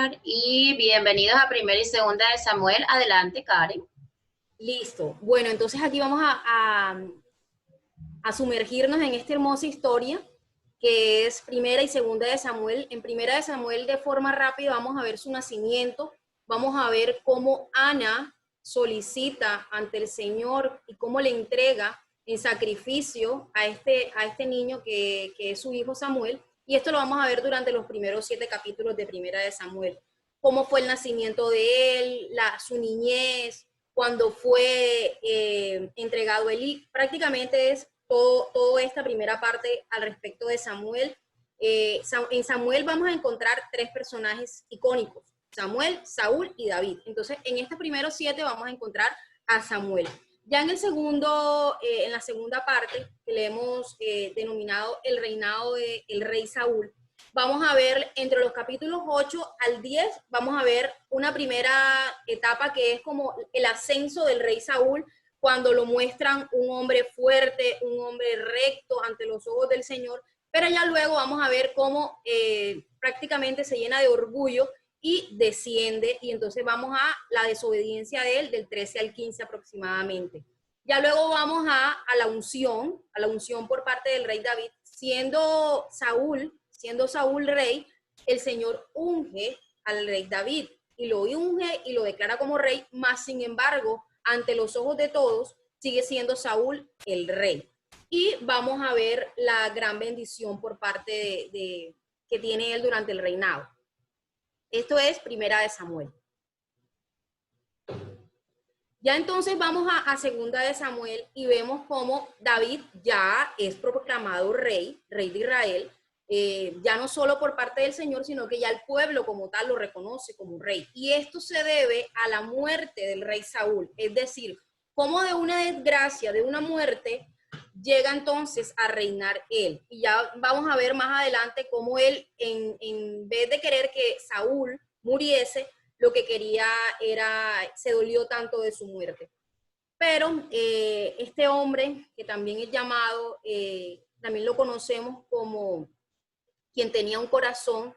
grabar y bienvenidos a Primera y Segunda de Samuel. Adelante, Karen. Listo. Bueno, entonces aquí vamos a sumergirnos en esta hermosa historia que es Primera y Segunda de Samuel. En Primera de Samuel, de forma rápida, vamos a ver su nacimiento, vamos a ver cómo Ana solicita ante el Señor y cómo le entrega en sacrificio a este niño que es su hijo Samuel. Y esto lo vamos a ver durante los primeros 7 capítulos de Primera de Samuel. Cómo fue el nacimiento de él, su niñez, cuando fue entregado Elí. Prácticamente es toda esta primera parte al respecto de Samuel. En Samuel vamos a encontrar 3 personajes icónicos: Samuel, Saúl y David. Entonces, en estos primeros 7 vamos a encontrar a Samuel. Ya en la segunda parte, que le hemos denominado el reinado del rey Saúl, vamos a ver entre los capítulos 8 al 10, vamos a ver una primera etapa que es como el ascenso del rey Saúl, cuando lo muestran un hombre fuerte, un hombre recto ante los ojos del Señor, pero ya luego vamos a ver cómo prácticamente se llena de orgullo y desciende, y entonces vamos a la desobediencia de él del 13 al 15 aproximadamente. Ya luego vamos a la unción por parte del rey David, siendo Saúl rey, el Señor unge al rey David y lo unge y lo declara como rey, más sin embargo, ante los ojos de todos, sigue siendo Saúl el rey. Y vamos a ver la gran bendición por parte que tiene él durante el reinado. Esto es Primera de Samuel. Ya entonces vamos a Segunda de Samuel y vemos cómo David ya es proclamado rey de Israel, ya no solo por parte del Señor, sino que ya el pueblo como tal lo reconoce como rey. Y esto se debe a la muerte del rey Saúl, es decir, cómo de una desgracia, de una muerte, llega entonces a reinar él. Y ya vamos a ver más adelante cómo él, en vez de querer que Saúl muriese, lo que quería se dolió tanto de su muerte. Pero este hombre, que también es llamado, también lo conocemos como quien tenía un corazón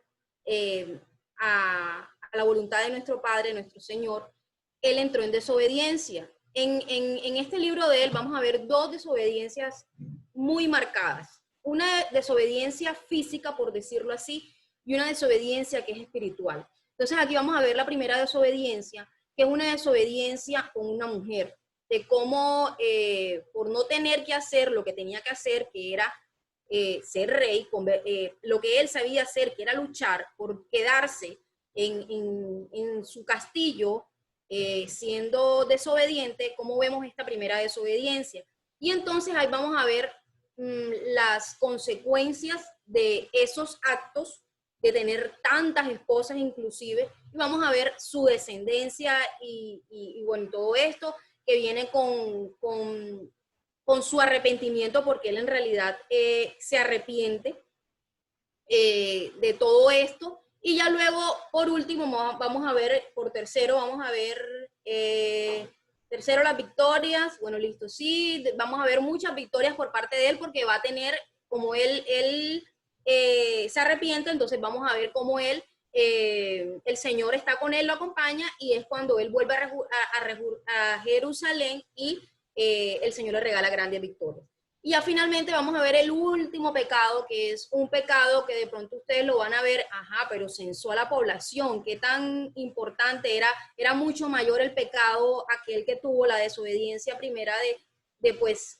a la voluntad de nuestro Padre, nuestro Señor, él entró en desobediencia. En este libro de él vamos a ver 2 desobediencias muy marcadas. Una desobediencia física, por decirlo así, y una desobediencia que es espiritual. Entonces aquí vamos a ver la primera desobediencia, que es una desobediencia con una mujer, de cómo por no tener que hacer lo que tenía que hacer, que era ser rey, lo que él sabía hacer, que era luchar por quedarse en su castillo, siendo desobediente, cómo vemos esta primera desobediencia. Y entonces ahí vamos a ver las consecuencias de esos actos, de tener tantas esposas inclusive, y vamos a ver su descendencia y bueno, todo esto que viene con su arrepentimiento, porque él en realidad se arrepiente de todo esto. Y ya luego, por último, vamos a ver, por tercero, vamos a ver tercero las victorias. Bueno, listo, sí, vamos a ver muchas victorias por parte de él, porque va a tener, como él se arrepiente, entonces vamos a ver cómo él, el Señor está con él, lo acompaña, y es cuando él vuelve a Jerusalén y el Señor le regala grandes victorias. Y ya finalmente vamos a ver el último pecado, que es un pecado que de pronto ustedes lo van a ver, ajá, pero censó a la población, qué tan importante era mucho mayor el pecado aquel que tuvo la desobediencia primera de pues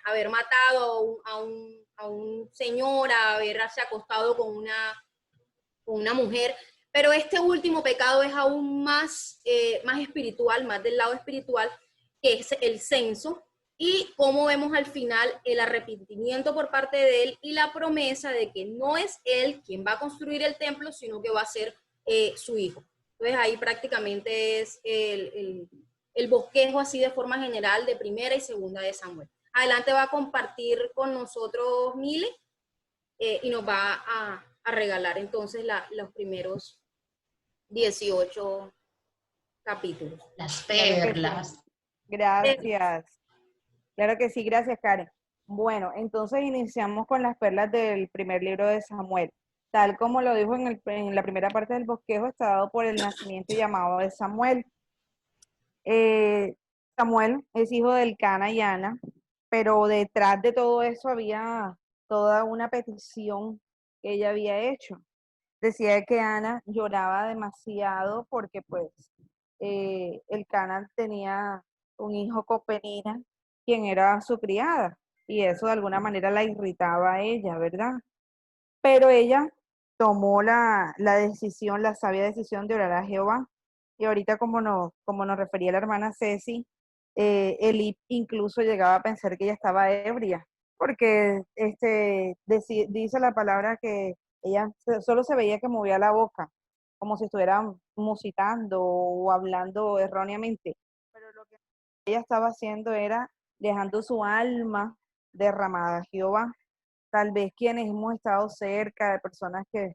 haber matado a un señor, a haberse acostado con una mujer. Pero este último pecado es aún más espiritual, más del lado espiritual, que es el censo, y cómo vemos al final el arrepentimiento por parte de él y la promesa de que no es él quien va a construir el templo, sino que va a ser su hijo. Entonces ahí prácticamente es el bosquejo así de forma general de Primera y Segunda de Samuel. Adelante va a compartir con nosotros Mile y nos va a regalar entonces los primeros 18 capítulos. Las Claro perlas. sí. Gracias. Claro que sí, gracias, Karen. Bueno, entonces iniciamos con las perlas del primer libro de Samuel. tal como lo dijo en la primera parte del bosquejo, está dado por el nacimiento y llamado de Samuel. Eh, Samuel es hijo del Cana y Ana, pero detrás de todo eso había toda una petición que ella había hecho. Decía que Ana lloraba demasiado porque pues el Cana tenía un hijo con Penina, quien era su criada, y eso de alguna manera la irritaba a ella, ¿verdad? Pero ella tomó la decisión, la sabia decisión de orar a Jehová. Y ahorita como nos refería la hermana Ceci, Eli incluso llegaba a pensar que ella estaba ebria, porque dice la palabra que ella solo se veía que movía la boca, como si estuviera musitando o hablando erróneamente. Pero lo que ella estaba haciendo era dejando su alma derramada a Jehová. Tal vez quienes hemos estado cerca de personas que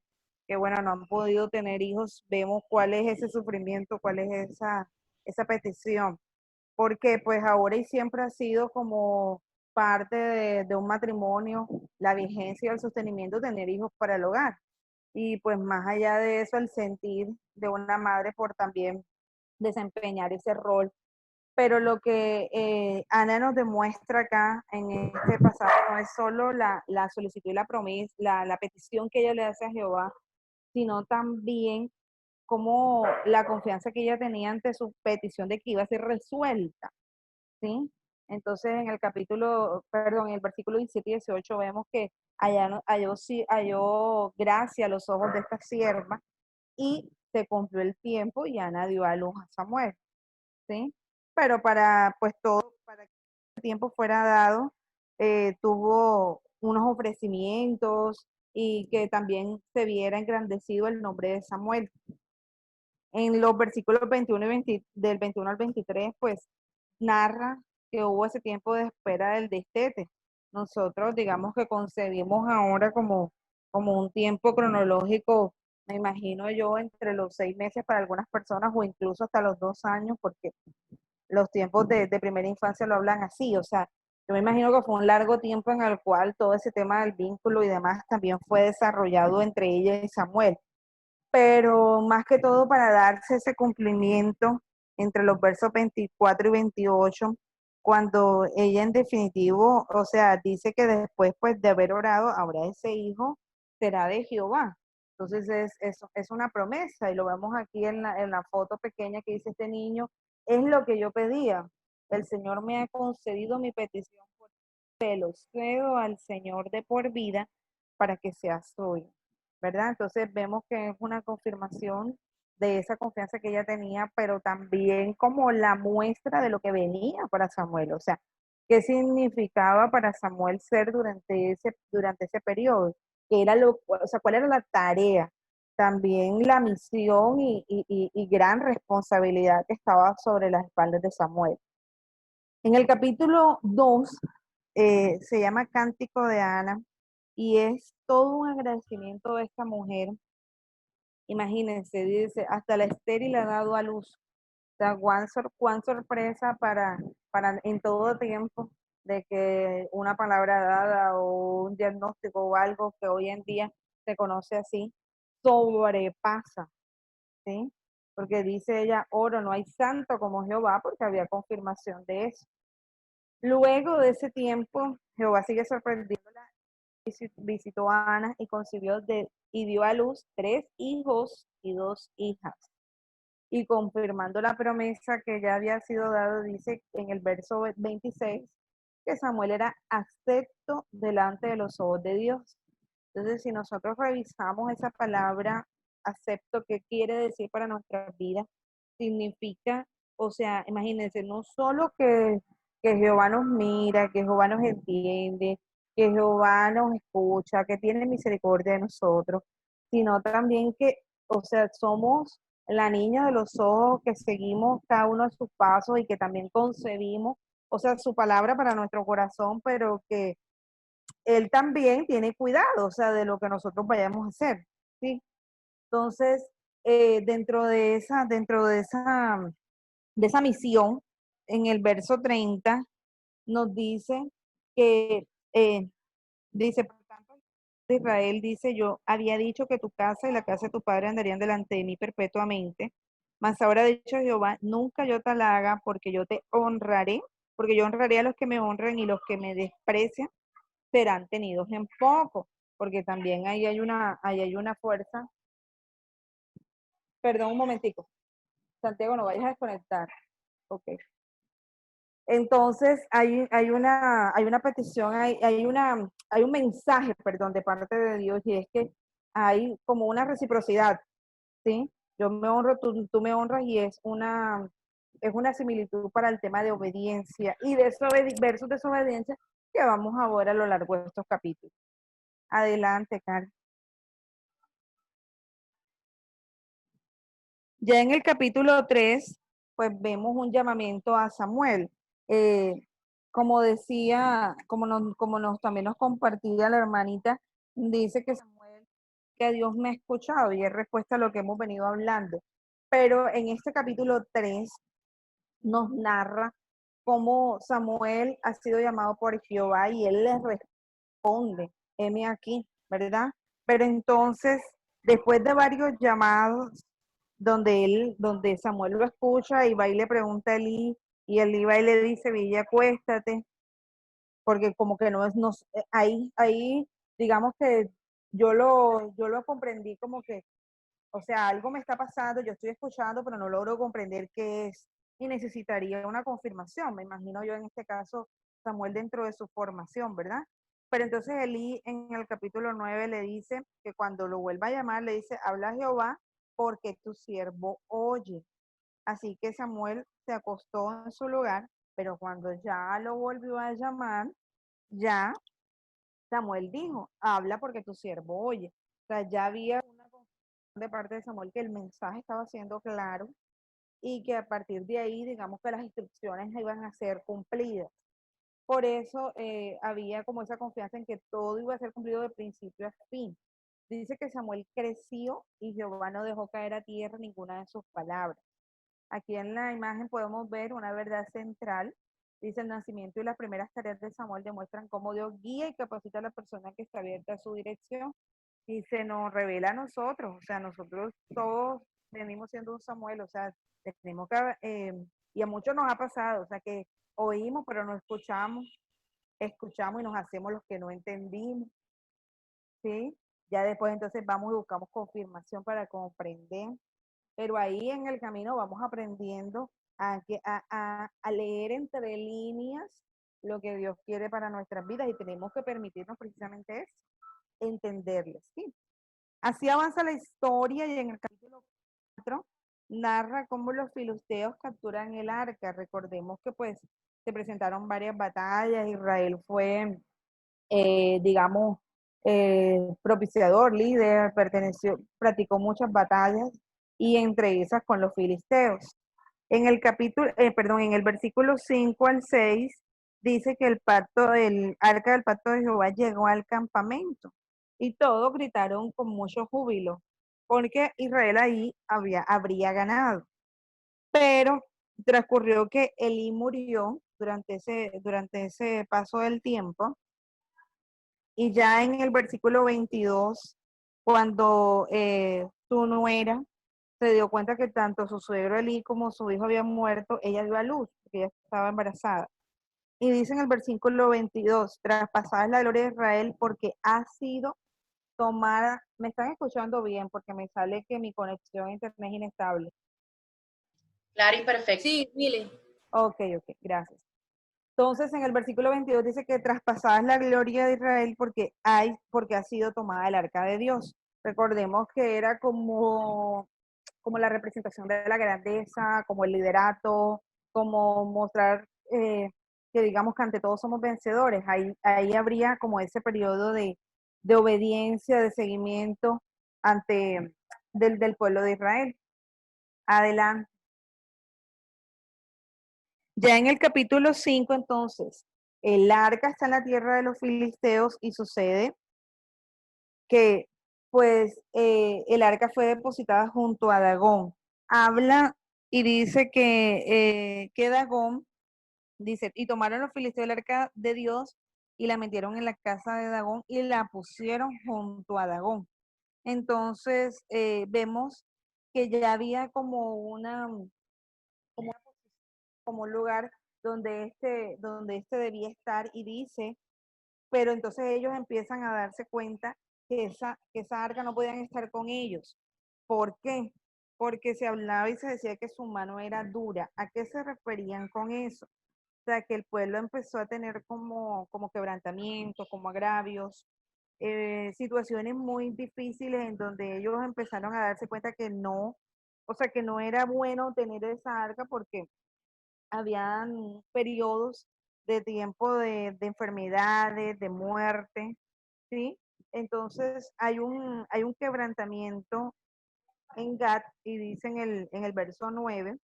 bueno, no han podido tener hijos, vemos cuál es ese sufrimiento, cuál es esa petición. Porque pues ahora y siempre ha sido como parte de un matrimonio, la vigencia y el sostenimiento, tener hijos para el hogar. Y pues más allá de eso, el sentir de una madre por también desempeñar ese rol. Pero lo que Ana nos demuestra acá en este pasaje no es solo la solicitud y la promesa, la petición que ella le hace a Jehová, sino también como la confianza que ella tenía ante su petición de que iba a ser resuelta, ¿sí? Entonces en el en el versículo 17 y 18 vemos que halló gracia a los ojos de esta sierva y se cumplió el tiempo y Ana dio a luz a Samuel. ¿Sí? Pero para que el tiempo fuera dado, tuvo unos ofrecimientos y que también se viera engrandecido el nombre de Samuel. En los versículos 21 y 20, del 21 al 23, pues narra que hubo ese tiempo de espera del destete. Nosotros, digamos que concebimos ahora como un tiempo cronológico, me imagino yo, entre los 6 meses para algunas personas o incluso hasta los 2 años, porque los tiempos de primera infancia lo hablan así, o sea, yo me imagino que fue un largo tiempo en el cual todo ese tema del vínculo y demás también fue desarrollado entre ella y Samuel, pero más que todo para darse ese cumplimiento entre los versos 24 y 28, cuando ella en definitivo, o sea, dice que después pues de haber orado, ahora ese hijo será de Jehová. Entonces es una promesa y lo vemos aquí en la foto pequeña que dice este niño, es lo que yo pedía. El Señor me ha concedido mi petición, por celos, cedo al Señor de por vida para que sea suyo. ¿Verdad? Entonces vemos que es una confirmación de esa confianza que ella tenía, pero también como la muestra de lo que venía para Samuel, o sea, qué significaba para Samuel ser durante ese periodo, que era o sea, cuál era la tarea, también la misión y gran responsabilidad que estaba sobre las espaldas de Samuel. En el capítulo 2 se llama Cántico de Ana y es todo un agradecimiento de esta mujer. Imagínense, dice, hasta la estéril ha dado a luz. O sea, cuán sorpresa para en todo tiempo de que una palabra dada o un diagnóstico o algo que hoy en día se conoce así, sobrepasa, ¿sí? Porque dice ella, oro, no hay santo como Jehová, porque había confirmación de eso. Luego de ese tiempo, Jehová sigue sorprendiéndola, visitó a Ana y concibió y dio a luz 3 hijos y 2 hijas. Y confirmando la promesa que ya había sido dado, dice en el verso 26 que Samuel era acepto delante de los ojos de Dios. Entonces, si nosotros revisamos esa palabra acepto, ¿qué quiere decir para nuestras vidas? Significa, o sea, imagínense, no solo que Jehová nos mira, que Jehová nos entiende, que Jehová nos escucha, que tiene misericordia de nosotros, sino también que, o sea, somos la niña de los ojos que seguimos cada uno de sus pasos y que también concebimos, o sea, su palabra para nuestro corazón, pero que él también tiene cuidado, o sea, de lo que nosotros vayamos a hacer, ¿sí? Entonces, dentro de esa misión, en el verso 30, nos dice que, dice, por tanto, de Israel dice, yo había dicho que tu casa y la casa de tu padre andarían delante de mí perpetuamente, mas ahora ha dicho Jehová, nunca yo te la haga porque yo te honraré, porque yo honraré a los que me honran y los que me desprecian serán tenidos en poco, porque también ahí hay una fuerza. Perdón un momentico, Santiago, no vayas a desconectar. Ok. Entonces hay una petición, hay un mensaje, perdón, de parte de Dios, y es que hay como una reciprocidad, ¿sí? Yo me honro, tú me honras, y es una similitud para el tema de obediencia y versus desobediencia que vamos a ver a lo largo de estos capítulos. Adelante, Karen. Ya en el capítulo 3, pues vemos un llamamiento a Samuel. Eh, como decía, también nos compartía la hermanita, dice que Samuel, que Dios me ha escuchado, y es respuesta a lo que hemos venido hablando. Pero en este capítulo 3 nos narra cómo Samuel ha sido llamado por Jehová y él le responde, heme aquí, ¿verdad? Pero entonces, después de varios llamados, donde Samuel lo escucha y va y le pregunta a Elí, y Elí va y le dice, Villa, acuéstate, porque como que no es, no, ahí, digamos que yo lo comprendí como que, o sea, algo me está pasando, yo estoy escuchando, pero no logro comprender qué es, y necesitaría una confirmación, me imagino yo en este caso, Samuel dentro de su formación, ¿verdad? Pero entonces Elí en el capítulo 9 le dice que cuando lo vuelva a llamar, le dice, habla Jehová, porque tu siervo oye. Así que Samuel se acostó en su lugar, pero cuando ya lo volvió a llamar, ya Samuel dijo, habla porque tu siervo oye. O sea, ya había una confirmación de parte de Samuel que el mensaje estaba siendo claro y que a partir de ahí, digamos que las instrucciones iban a ser cumplidas. Por eso había como esa confianza en que todo iba a ser cumplido de principio a fin. Dice que Samuel creció y Jehová no dejó caer a tierra ninguna de sus palabras. Aquí en la imagen podemos ver una verdad central. Dice, el nacimiento y las primeras tareas de Samuel demuestran cómo Dios guía y capacita a la persona que está abierta a su dirección. Y se nos revela a nosotros, o sea, nosotros todos venimos siendo un Samuel, o sea, tenemos que, y a muchos nos ha pasado, o sea, que oímos pero no escuchamos y nos hacemos los que no entendimos, ¿sí? Ya después entonces vamos y buscamos confirmación para comprender, pero ahí en el camino vamos aprendiendo a leer entre líneas lo que Dios quiere para nuestras vidas, y tenemos que permitirnos precisamente eso, entenderles, ¿sí? Así avanza la historia, y en el capítulo 4 narra cómo los filisteos capturan el arca. Recordemos que pues se presentaron varias batallas, Israel fue, digamos, propiciador, líder, practicó muchas batallas, y entre esas con los filisteos. En el capítulo, perdón, en el versículo 5 al 6 dice que el arca del pacto de Jehová llegó al campamento, y todos gritaron con mucho júbilo, porque Israel ahí habría ganado. Pero transcurrió que Elí murió durante ese paso del tiempo, y ya en el versículo 22, cuando su nuera se dio cuenta que tanto su suegro Elí como su hijo habían muerto, ella dio a luz, porque ella estaba embarazada. Y dice en el versículo 22, traspasada es la gloria de Israel porque ha sido tomada. ¿Me están escuchando bien? Porque me sale que mi conexión a internet es inestable. Claro y perfecto. Sí, dile. Ok, gracias. Entonces, en el versículo 22 dice que traspasada es la gloria de Israel porque ha sido tomada el arca de Dios. Recordemos que era como la representación de la grandeza, como el liderato, como mostrar que digamos que ante todos somos vencedores. Ahí habría como ese periodo de obediencia, de seguimiento del pueblo de Israel. Adelante. Ya en el capítulo 5, entonces, el arca está en la tierra de los filisteos, y sucede que pues el arca fue depositada junto a Dagón. Habla y dice que Dagón, dice, y tomaron los filisteos el arca de Dios y la metieron en la casa de Dagón y la pusieron junto a Dagón. Entonces vemos que ya había como un lugar donde este debía estar y dice, pero entonces ellos empiezan a darse cuenta que esa arca no podían estar con ellos. ¿Por qué? Porque se hablaba y se decía que su mano era dura. ¿A qué se referían con eso? O sea, que el pueblo empezó a tener como quebrantamientos, como agravios, situaciones muy difíciles en donde ellos empezaron a darse cuenta que no, o sea, que no era bueno tener esa arca porque habían periodos de tiempo de enfermedades, de muerte, ¿sí? Entonces hay un quebrantamiento en Gad y dice en el verso 9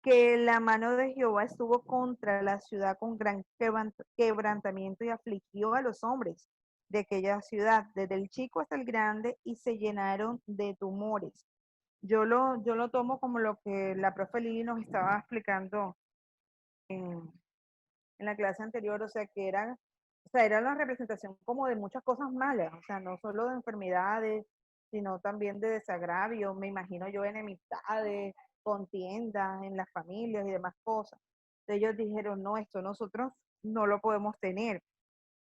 que la mano de Jehová estuvo contra la ciudad con gran quebrantamiento y afligió a los hombres de aquella ciudad, desde el chico hasta el grande, y se llenaron de tumores. Yo lo tomo como lo que la profe Lili nos estaba explicando en, en la clase anterior, o sea, era la representación como de muchas cosas malas, o sea, no solo de enfermedades, sino también de desagravio, me imagino yo, enemistades, contiendas en las familias y demás cosas. Entonces ellos dijeron, no, esto nosotros no lo podemos tener.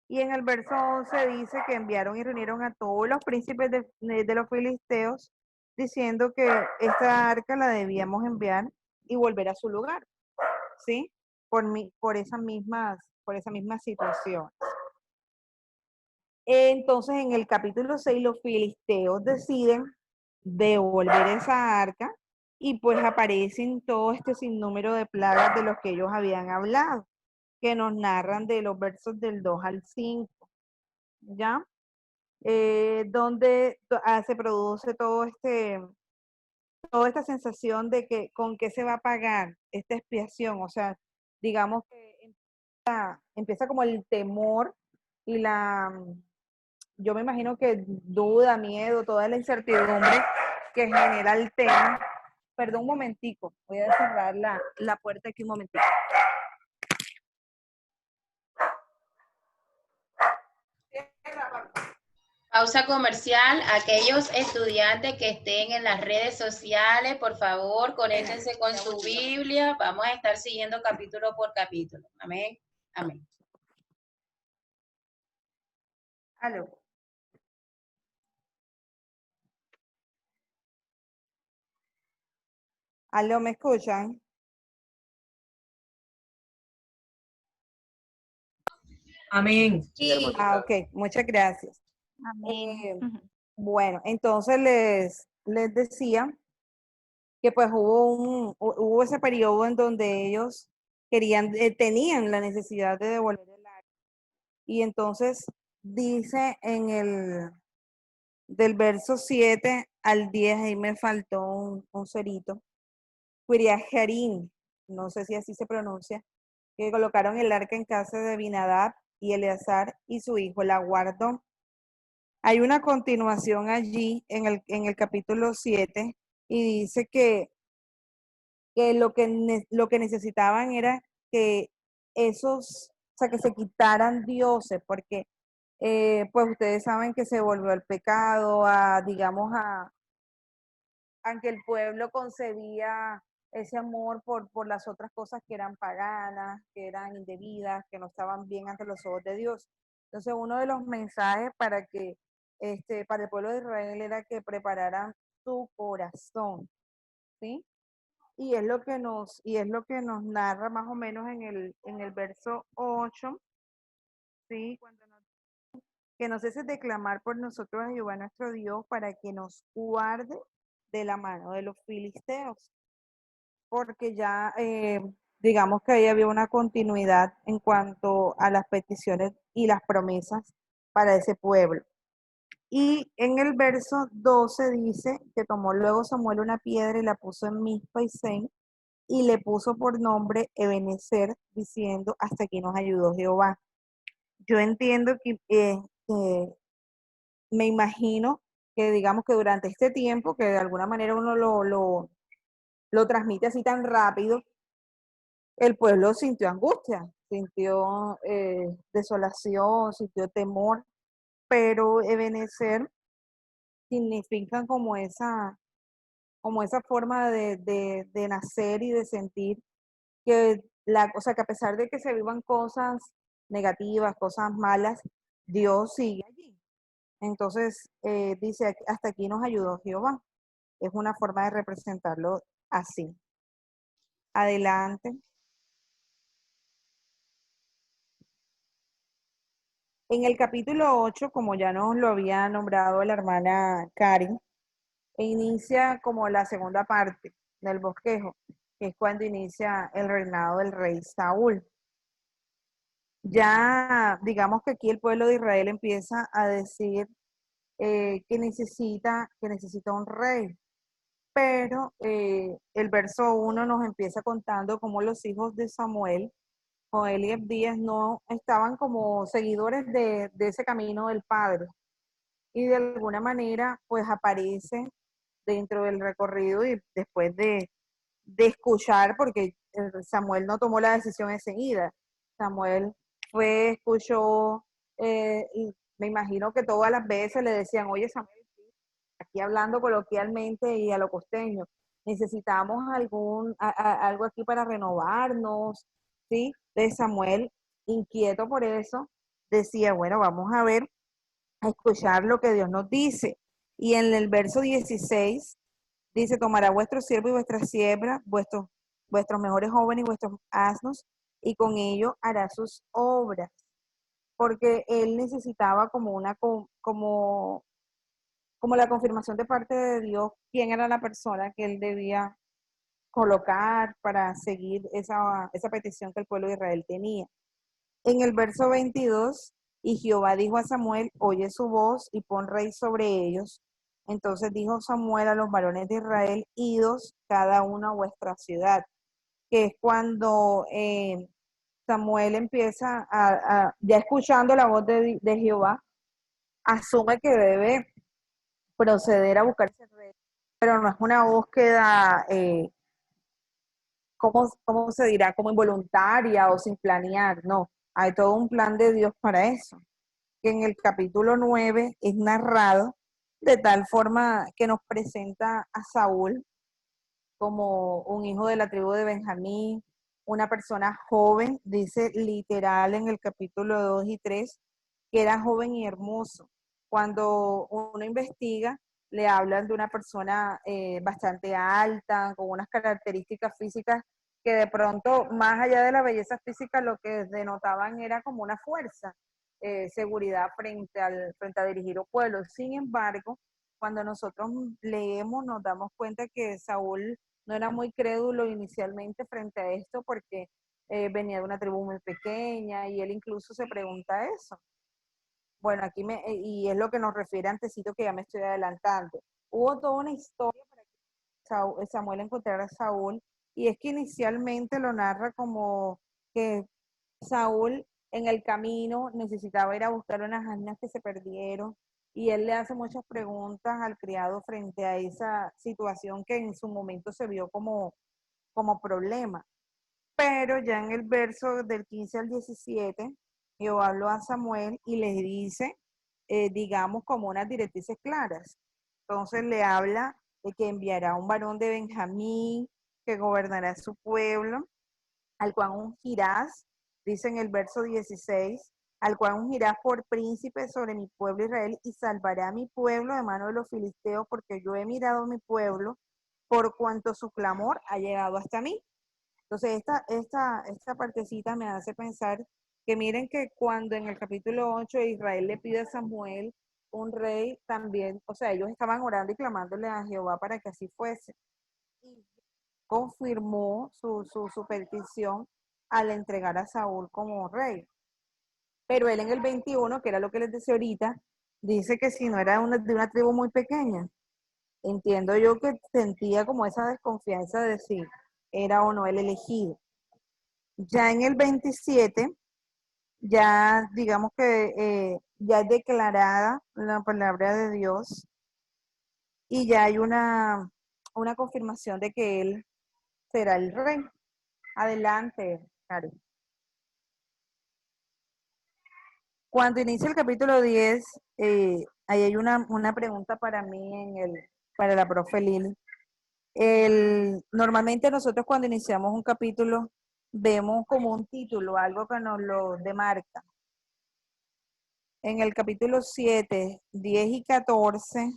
Y en el verso 11 dice que enviaron y reunieron a todos los príncipes de los filisteos, diciendo que esta arca la debíamos enviar y volver a su lugar, ¿sí? Por esa misma situación. Entonces, en el capítulo 6 los filisteos deciden devolver esa arca y pues aparecen todo este sinnúmero de plagas de los que ellos habían hablado, que nos narran de los versos del 2 al 5, ¿ya? Donde se produce toda esta sensación de que con qué se va a pagar esta expiación, o sea, digamos que empieza como el temor y yo me imagino que duda, miedo, toda la incertidumbre que genera el tema. Perdón un momentico, voy a cerrar la puerta aquí un momentico. Pausa comercial. Aquellos estudiantes que estén en las redes sociales, por favor, conéctense con su Biblia. Vamos a estar siguiendo capítulo por capítulo. Amén. Amén. Aló. Aló, ¿me escuchan? Amén. Sí. Ok, muchas gracias. Amén. Bueno, entonces les decía que pues hubo ese periodo en donde ellos tenían la necesidad de devolver el arca. Y entonces dice del verso 7 al 10, ahí me faltó un cerito, Quiriajarín, no sé si así se pronuncia, que colocaron el arca en casa de Abinadab y Eleazar y su hijo la guardó. Hay una continuación allí en el capítulo 7 y dice que lo que necesitaban era que o sea, que se quitaran dioses, porque pues ustedes saben que se volvió al pecado, digamos, aunque el pueblo concebía ese amor por las otras cosas que eran paganas, que eran indebidas, que no estaban bien ante los ojos de Dios. Entonces, uno de los mensajes para el pueblo de Israel era que prepararan su corazón, ¿sí? Y es lo que nos narra más o menos en el verso 8, ¿sí? Que nos cese de clamar por nosotros a Jehová nuestro Dios para que nos guarde de la mano de los filisteos, porque ya digamos que ahí había una continuidad en cuanto a las peticiones y las promesas para ese pueblo. Y en el verso 12 dice que tomó luego Samuel una piedra y la puso en Mizpa y Sen, y le puso por nombre Ebenezer, diciendo, hasta aquí nos ayudó Jehová. Yo entiendo que me imagino que digamos que durante este tiempo, que de alguna manera uno lo transmite así tan rápido, el pueblo sintió angustia, sintió desolación, sintió temor, pero Ebenezer significa como esa forma de nacer y de sentir que o sea, que a pesar de que se vivan cosas negativas, cosas malas, Dios sigue allí. Entonces, dice, hasta aquí nos ayudó Jehová. Es una forma de representarlo así. Adelante. En el capítulo 8, como ya nos lo había nombrado la hermana Karen, inicia como la segunda parte del bosquejo, que es cuando inicia el reinado del rey Saúl. Ya digamos que aquí el pueblo de Israel empieza a decir que necesita un rey, pero el verso 1 nos empieza contando cómo los hijos de Samuel, Joel y Abdías, no estaban como seguidores de ese camino del Padre, y de alguna manera pues aparecen dentro del recorrido y después de escuchar, porque Samuel no tomó la decisión enseguida. Samuel escuchó, y me imagino que todas las veces le decían, oye Samuel, aquí hablando coloquialmente y a lo costeño, necesitamos algo aquí para renovarnos, ¿sí? De Samuel, inquieto por eso, decía, bueno, vamos a ver, a escuchar lo que Dios nos dice. Y en el verso 16 dice, tomará vuestro siervo y vuestra sierva, vuestros mejores jóvenes y vuestros asnos, y con ello hará sus obras. Porque él necesitaba como la confirmación de parte de Dios, quién era la persona que él debía colocar para seguir esa petición que el pueblo de Israel tenía. En el verso 22, y Jehová dijo a Samuel, oye su voz y pon rey sobre ellos. Entonces dijo Samuel a los varones de Israel, idos cada uno a vuestra ciudad, que es cuando Samuel empieza ya escuchando la voz de Jehová, asume que debe proceder a buscar ese rey, pero no es una búsqueda, ¿cómo se dirá? Como involuntaria o sin planear, no, hay todo un plan de Dios para eso, que en el capítulo 9 es narrado de tal forma que nos presenta a Saúl como un hijo de la tribu de Benjamín, una persona joven, dice literal en el capítulo 2 y 3, que era joven y hermoso. Cuando uno investiga, le hablan de una persona bastante alta, con unas características físicas que de pronto, más allá de la belleza física, lo que denotaban era como una fuerza, seguridad frente a dirigir un pueblo. Sin embargo, cuando nosotros leemos, nos damos cuenta que Saúl no era muy crédulo inicialmente frente a esto porque venía de una tribu muy pequeña y él incluso se pregunta eso. Bueno, y es lo que nos refiere antecito que ya me estoy adelantando. Hubo toda una historia para que Samuel encontrara a Saúl, y es que inicialmente lo narra como que Saúl en el camino necesitaba ir a buscar unas asnas que se perdieron, y él le hace muchas preguntas al criado frente a esa situación que en su momento se vio como problema. Pero ya en el verso del 15 al 17, Jehová habló a Samuel y le dice, digamos, como unas directrices claras. Entonces le habla de que enviará un varón de Benjamín que gobernará su pueblo, al cual ungirás, dice en el verso 16, al cual ungirás por príncipe sobre mi pueblo Israel y salvará a mi pueblo de mano de los filisteos, porque yo he mirado a mi pueblo por cuanto su clamor ha llegado hasta mí. Entonces, esta partecita me hace pensar que miren que cuando en el capítulo 8 Israel le pide a Samuel un rey también, o sea, ellos estaban orando y clamándole a Jehová para que así fuese. Y confirmó su petición al entregar a Saúl como rey. Pero él en el 21, que era lo que les decía ahorita, dice que si no era de una tribu muy pequeña, entiendo yo que sentía como esa desconfianza de si era o no el elegido. Ya en el 27, ya digamos que ya es declarada la palabra de Dios y ya hay una confirmación de que él será el rey. Adelante, Karen. Cuando inicia el capítulo 10, ahí hay una pregunta para mí para la profe Lili. Normalmente nosotros cuando iniciamos un capítulo vemos como un título, algo que nos lo demarca. En el capítulo 7, 10 y 14,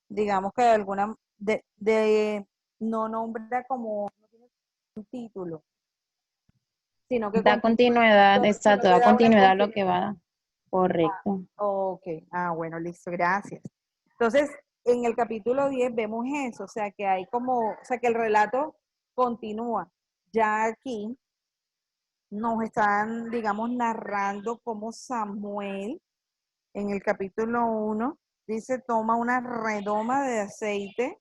digamos que no nombra como un título, sino que Da continuidad, exacto, solo le da da una continuidad a lo que continuidad. va. Correcto. Ok, bueno, listo, gracias. Entonces, en el capítulo 10 vemos eso, o sea, que hay o sea, que el relato continúa. Ya aquí nos están, digamos, narrando cómo Samuel, en el capítulo 1, dice, toma una redoma de aceite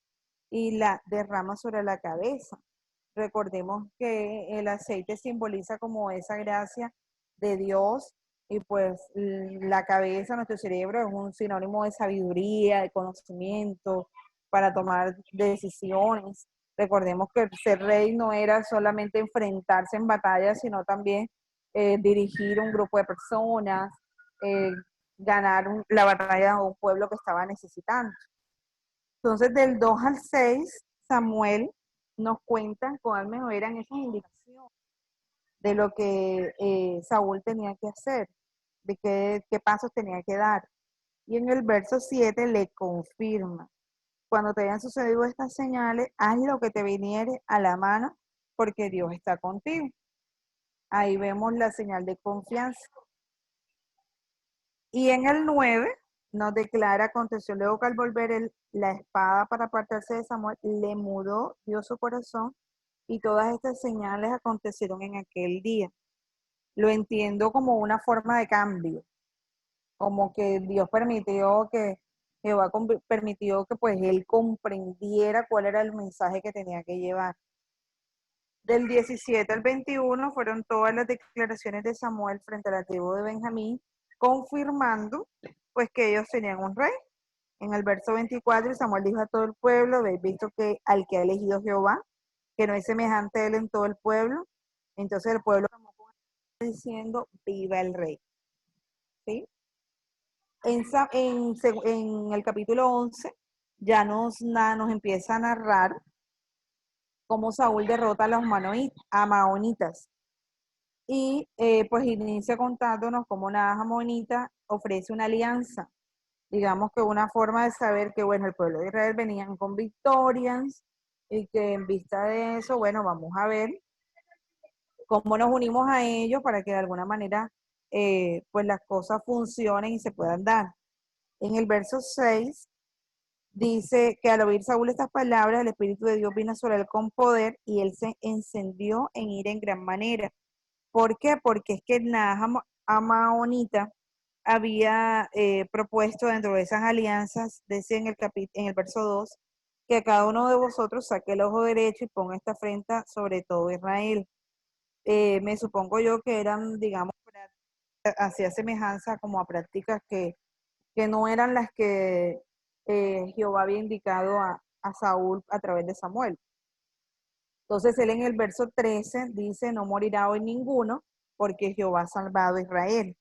y la derrama sobre la cabeza. Recordemos que el aceite simboliza como esa gracia de Dios y pues la cabeza, nuestro cerebro es un sinónimo de sabiduría, de conocimiento para tomar decisiones. Recordemos que ser rey no era solamente enfrentarse en batalla, sino también dirigir un grupo de personas, eh, ganar la batalla de un pueblo que estaba necesitando. Entonces, del 2 al 6, Samuel nos cuenta cuáles eran esas indicaciones de lo que Saúl tenía que hacer, de qué pasos tenía que dar. Y en el verso 7 le confirma, cuando te hayan sucedido estas señales, haz lo que te viniere a la mano, porque Dios está contigo. Ahí vemos la señal de confianza. Y en el 9 nos declara, aconteció luego que al volver la espada para apartarse de Samuel, le mudó, dio su corazón, y todas estas señales acontecieron en aquel día. Lo entiendo como una forma de cambio, como que Dios permitió que, Jehová permitió que pues él comprendiera cuál era el mensaje que tenía que llevar. Del 17 al 21 fueron todas las declaraciones de Samuel frente a la tribu de Benjamín, confirmando pues que ellos tenían un rey. En el verso 24, Samuel dijo a todo el pueblo, habéis visto que al que ha elegido Jehová, que no es semejante a él en todo el pueblo. Entonces el pueblo diciendo, viva el rey. ¿Sí? En el capítulo 11 ya nos empieza a narrar cómo Saúl derrota a los amaonitas. Y pues inicia contándonos cómo una amonita ofrece una alianza. Digamos que una forma de saber que, bueno, el pueblo de Israel venían con victorias y que en vista de eso, bueno, vamos a ver cómo nos unimos a ellos para que de alguna manera pues las cosas funcionen y se puedan dar. En el verso 6 dice que al oír Saúl estas palabras, el Espíritu de Dios vino sobre él con poder y él se encendió en ira en gran manera. ¿Por qué? Porque es que Naas Amaonita había propuesto dentro de esas alianzas, decía en el verso 2, que cada uno de vosotros saque el ojo derecho y ponga esta afrenta sobre todo Israel. Me supongo yo que eran, digamos, hacía semejanza como a prácticas que no eran las que Jehová había indicado a Saúl a través de Samuel. Entonces él en el verso 13 dice, no morirá hoy ninguno, porque Jehová ha salvado a Israel.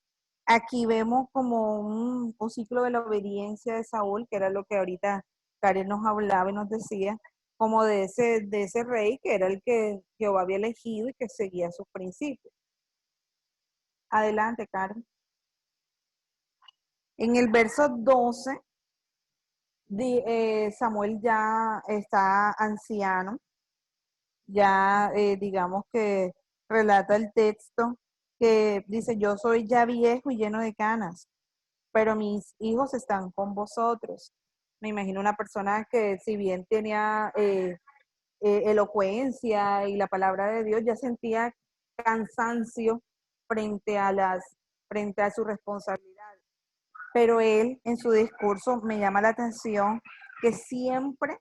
Aquí vemos como un ciclo de la obediencia de Saúl, que era lo que ahorita Karen nos hablaba y nos decía, como de ese rey que era el que Jehová había elegido y que seguía sus principios. Adelante, Karen. En el verso 12, Samuel ya está anciano, ya digamos que relata el texto que dice, yo soy ya viejo y lleno de canas, pero mis hijos están con vosotros. Me imagino una persona que si bien tenía elocuencia y la palabra de Dios, ya sentía cansancio frente frente a su responsabilidad. Pero él en su discurso me llama la atención que siempre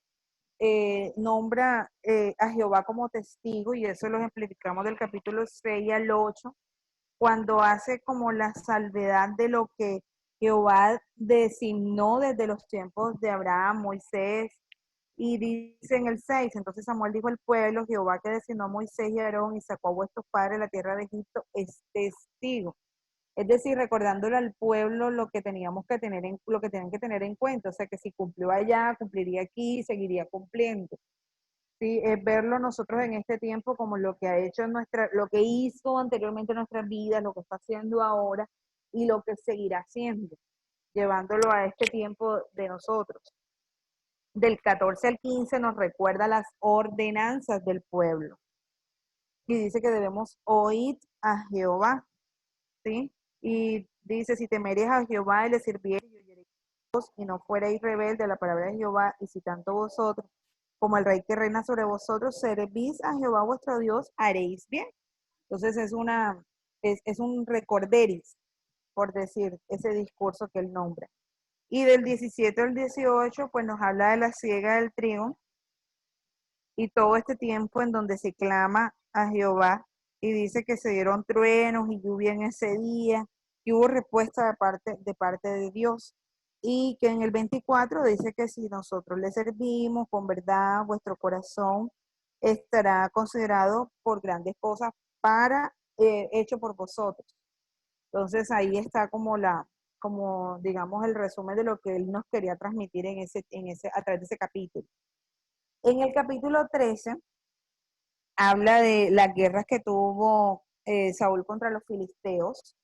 nombra a Jehová como testigo, y eso lo ejemplificamos del capítulo 6 al 8, cuando hace como la salvedad de lo que Jehová designó desde los tiempos de Abraham, Moisés, y dice en el 6, entonces Samuel dijo al pueblo, Jehová que designó a Moisés y a Aarón y sacó a vuestros padres de la tierra de Egipto, es testigo. Es decir, recordándole al pueblo lo que teníamos que tener lo que tenían que tener en cuenta, o sea, que si cumplió allá, cumpliría aquí, y seguiría cumpliendo. Sí, es verlo nosotros en este tiempo como lo que ha hecho en lo que hizo anteriormente en nuestras vidas, lo que está haciendo ahora y lo que seguirá haciendo, llevándolo a este tiempo de nosotros. Del 14 al 15 nos recuerda las ordenanzas del pueblo y dice que debemos oír a Jehová, ¿sí? Y dice, si temeréis a Jehová y le sirviereis y no fuerais rebelde a la palabra de Jehová, y si tanto vosotros como el rey que reina sobre vosotros servís a Jehová vuestro Dios, haréis bien. Entonces es un recorderis, por decir, ese discurso que él nombra. Y del 17 al 18, pues nos habla de la siega del trigo y todo este tiempo en donde se clama a Jehová y dice que se dieron truenos y lluvia en ese día y hubo respuesta de parte de Dios. Y que en el 24 dice que si nosotros le servimos con verdad, vuestro corazón estará considerado por grandes cosas hecho por vosotros. Entonces ahí está como digamos el resumen de lo que él nos quería transmitir a través de ese capítulo. En el capítulo 13 habla de las guerras que tuvo Saúl contra los filisteos,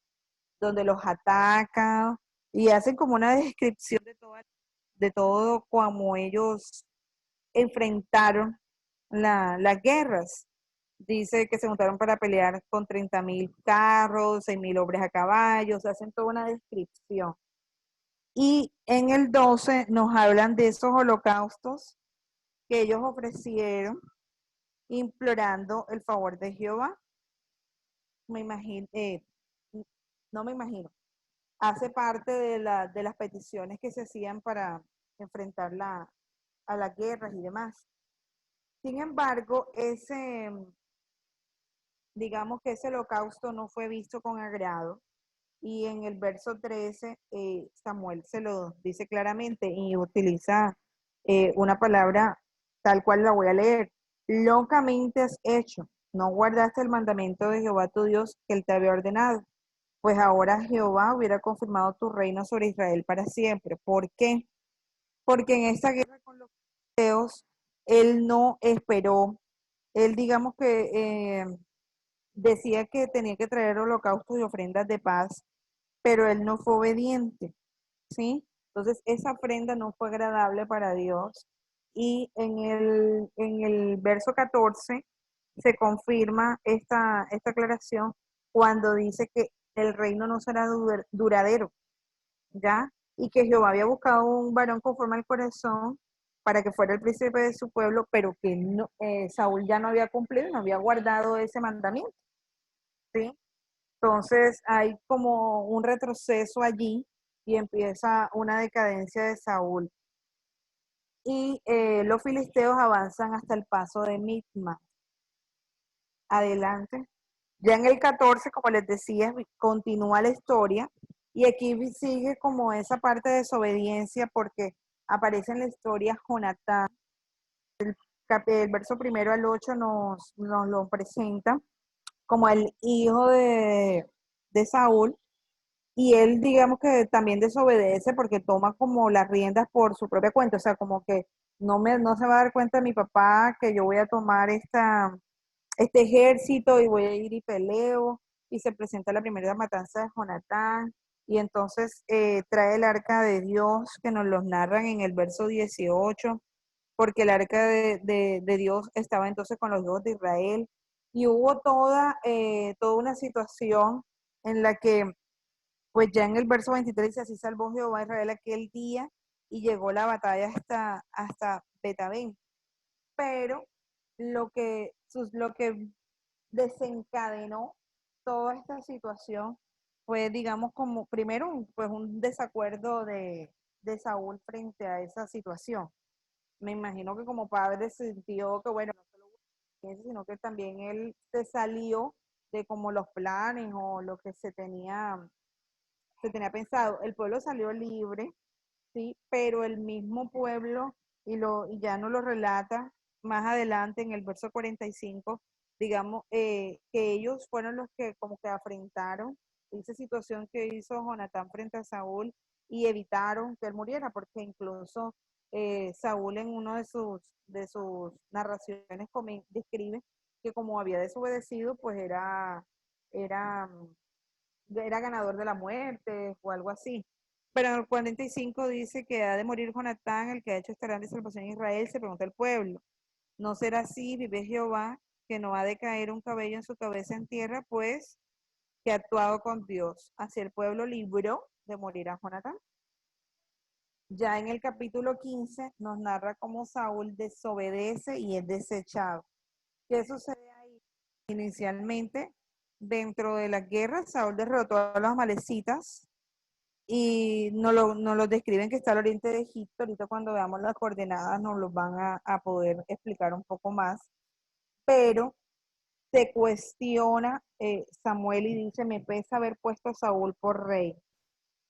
donde los ataca y hacen como una descripción de todo como ellos enfrentaron las guerras. Dice que se juntaron para pelear con 30,000 carros, 6,000 hombres a caballo, hacen toda una descripción. Y en el 12 nos hablan de esos holocaustos que ellos ofrecieron implorando el favor de Jehová. Me imagino, no me imagino, hace parte de las peticiones que se hacían para enfrentar a las guerras y demás. Sin embargo, digamos que ese holocausto no fue visto con agrado y en el verso 13 Samuel se lo dice claramente y utiliza una palabra tal cual la voy a leer. Locamente has hecho, no guardaste el mandamiento de Jehová tu Dios que él te había ordenado, pues ahora Jehová hubiera confirmado tu reino sobre Israel para siempre. ¿Por qué? Porque en esta guerra con los filisteos, él no esperó, él digamos que decía que tenía que traer holocaustos y ofrendas de paz, pero él no fue obediente, ¿sí? Entonces esa ofrenda no fue agradable para Dios. Y en el verso 14 se confirma esta aclaración cuando dice que el reino no será duradero, ¿ya? Y que Jehová había buscado un varón conforme al corazón para que fuera el príncipe de su pueblo, pero que no, Saúl ya no había cumplido, no había guardado ese mandamiento, ¿sí? Entonces hay como un retroceso allí y empieza una decadencia de Saúl. Y los filisteos avanzan hasta el paso de Mitma. Adelante. Ya en el 14, como les decía, continúa la historia y aquí sigue como esa parte de desobediencia porque aparece en la historia Jonatán. El verso 1 al 8 nos lo presenta como el hijo de Saúl. Y él, digamos que también desobedece porque toma como las riendas por su propia cuenta, o sea, como que no se va a dar cuenta mi papá que yo voy a tomar este ejército y voy a ir y peleo, y se presenta la primera matanza de Jonatán, y entonces trae el arca de Dios que nos los narran en el verso 18, porque el arca de Dios estaba entonces con los hijos de Israel, y hubo toda una situación en la que pues ya en el verso 23 dice, así salvó Jehová a Israel aquel día y llegó la batalla hasta Betabén. Pero lo que desencadenó toda esta situación fue, digamos, como primero pues un desacuerdo de Saúl frente a esa situación. Me imagino que como padre sintió que, bueno, no solo eso, sino que también él se salió de como los planes o lo que se tenía pensado. El pueblo salió libre, sí, pero el mismo pueblo, y ya no lo relata más adelante en el verso 45, digamos, que ellos fueron los que como que afrentaron esa situación que hizo Jonatán frente a Saúl y evitaron que él muriera, porque incluso Saúl en uno de sus narraciones describe que como había desobedecido, pues era, era ganador de la muerte o algo así. Pero en el 45 dice que ha de morir Jonatán, el que ha hecho esta grande salvación en Israel, se pregunta el pueblo. No será así, vive Jehová, que no ha de caer un cabello en su cabeza en tierra, pues que ha actuado con Dios. Así el pueblo libró de morir a Jonatán. Ya en el capítulo 15 nos narra cómo Saúl desobedece y es desechado. ¿Qué sucede ahí? Inicialmente, dentro de la guerra, Saúl derrotó a los amalecitas y nos lo describen que está al oriente de Egipto. Ahorita cuando veamos las coordenadas nos lo van a poder explicar un poco más. Pero se cuestiona Samuel y dice, me pesa haber puesto a Saúl por rey.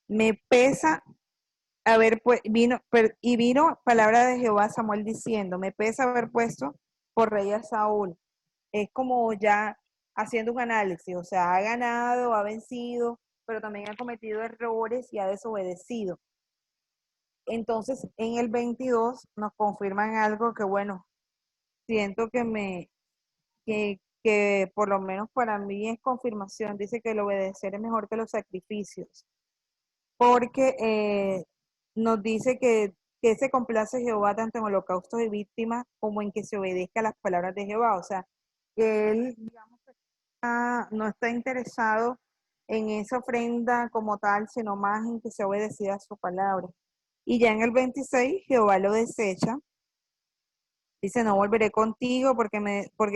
Me pesa haber vino palabra de Jehová a Samuel diciendo, me pesa haber puesto por rey a Saúl. Es como ya haciendo un análisis, o sea, ha ganado, ha vencido, pero también ha cometido errores y ha desobedecido. Entonces, en el 22 nos confirman algo que, bueno, siento que por lo menos para mí es confirmación. Dice que el obedecer es mejor que los sacrificios, porque nos dice que se complace Jehová tanto en holocaustos y víctimas como en que se obedezca a las palabras de Jehová. O sea, que él, digamos, no está interesado en esa ofrenda como tal, sino más en que se obedecida a su palabra. Y ya en el 26, Jehová lo desecha. Dice, no volveré contigo porque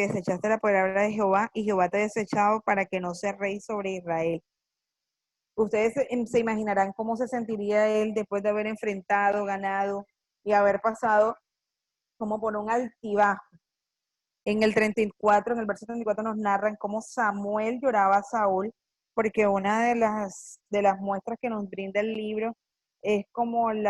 desechaste la palabra de Jehová y Jehová te ha desechado para que no seas rey sobre Israel. Ustedes se imaginarán cómo se sentiría él después de haber enfrentado, ganado y haber pasado como por un altibajo. En el 34, en el verso 34 nos narran cómo Samuel lloraba a Saúl, porque una de las muestras que nos brinda el libro es como el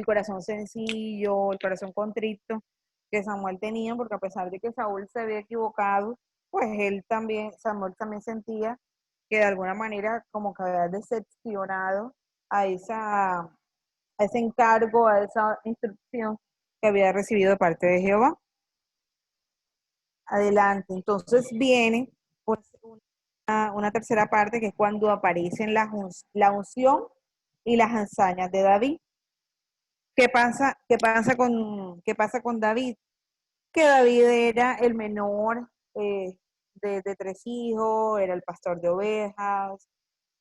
corazón sencillo, el corazón contrito que Samuel tenía, porque a pesar de que Saúl se había equivocado, pues Samuel también sentía que de alguna manera como que había decepcionado a ese encargo, a esa instrucción que había recibido de parte de Jehová. Adelante, entonces viene pues una tercera parte que es cuando aparecen la unción y las hazañas de David. ¿Qué pasa con David? Que David era el menor de tres hijos, era el pastor de ovejas,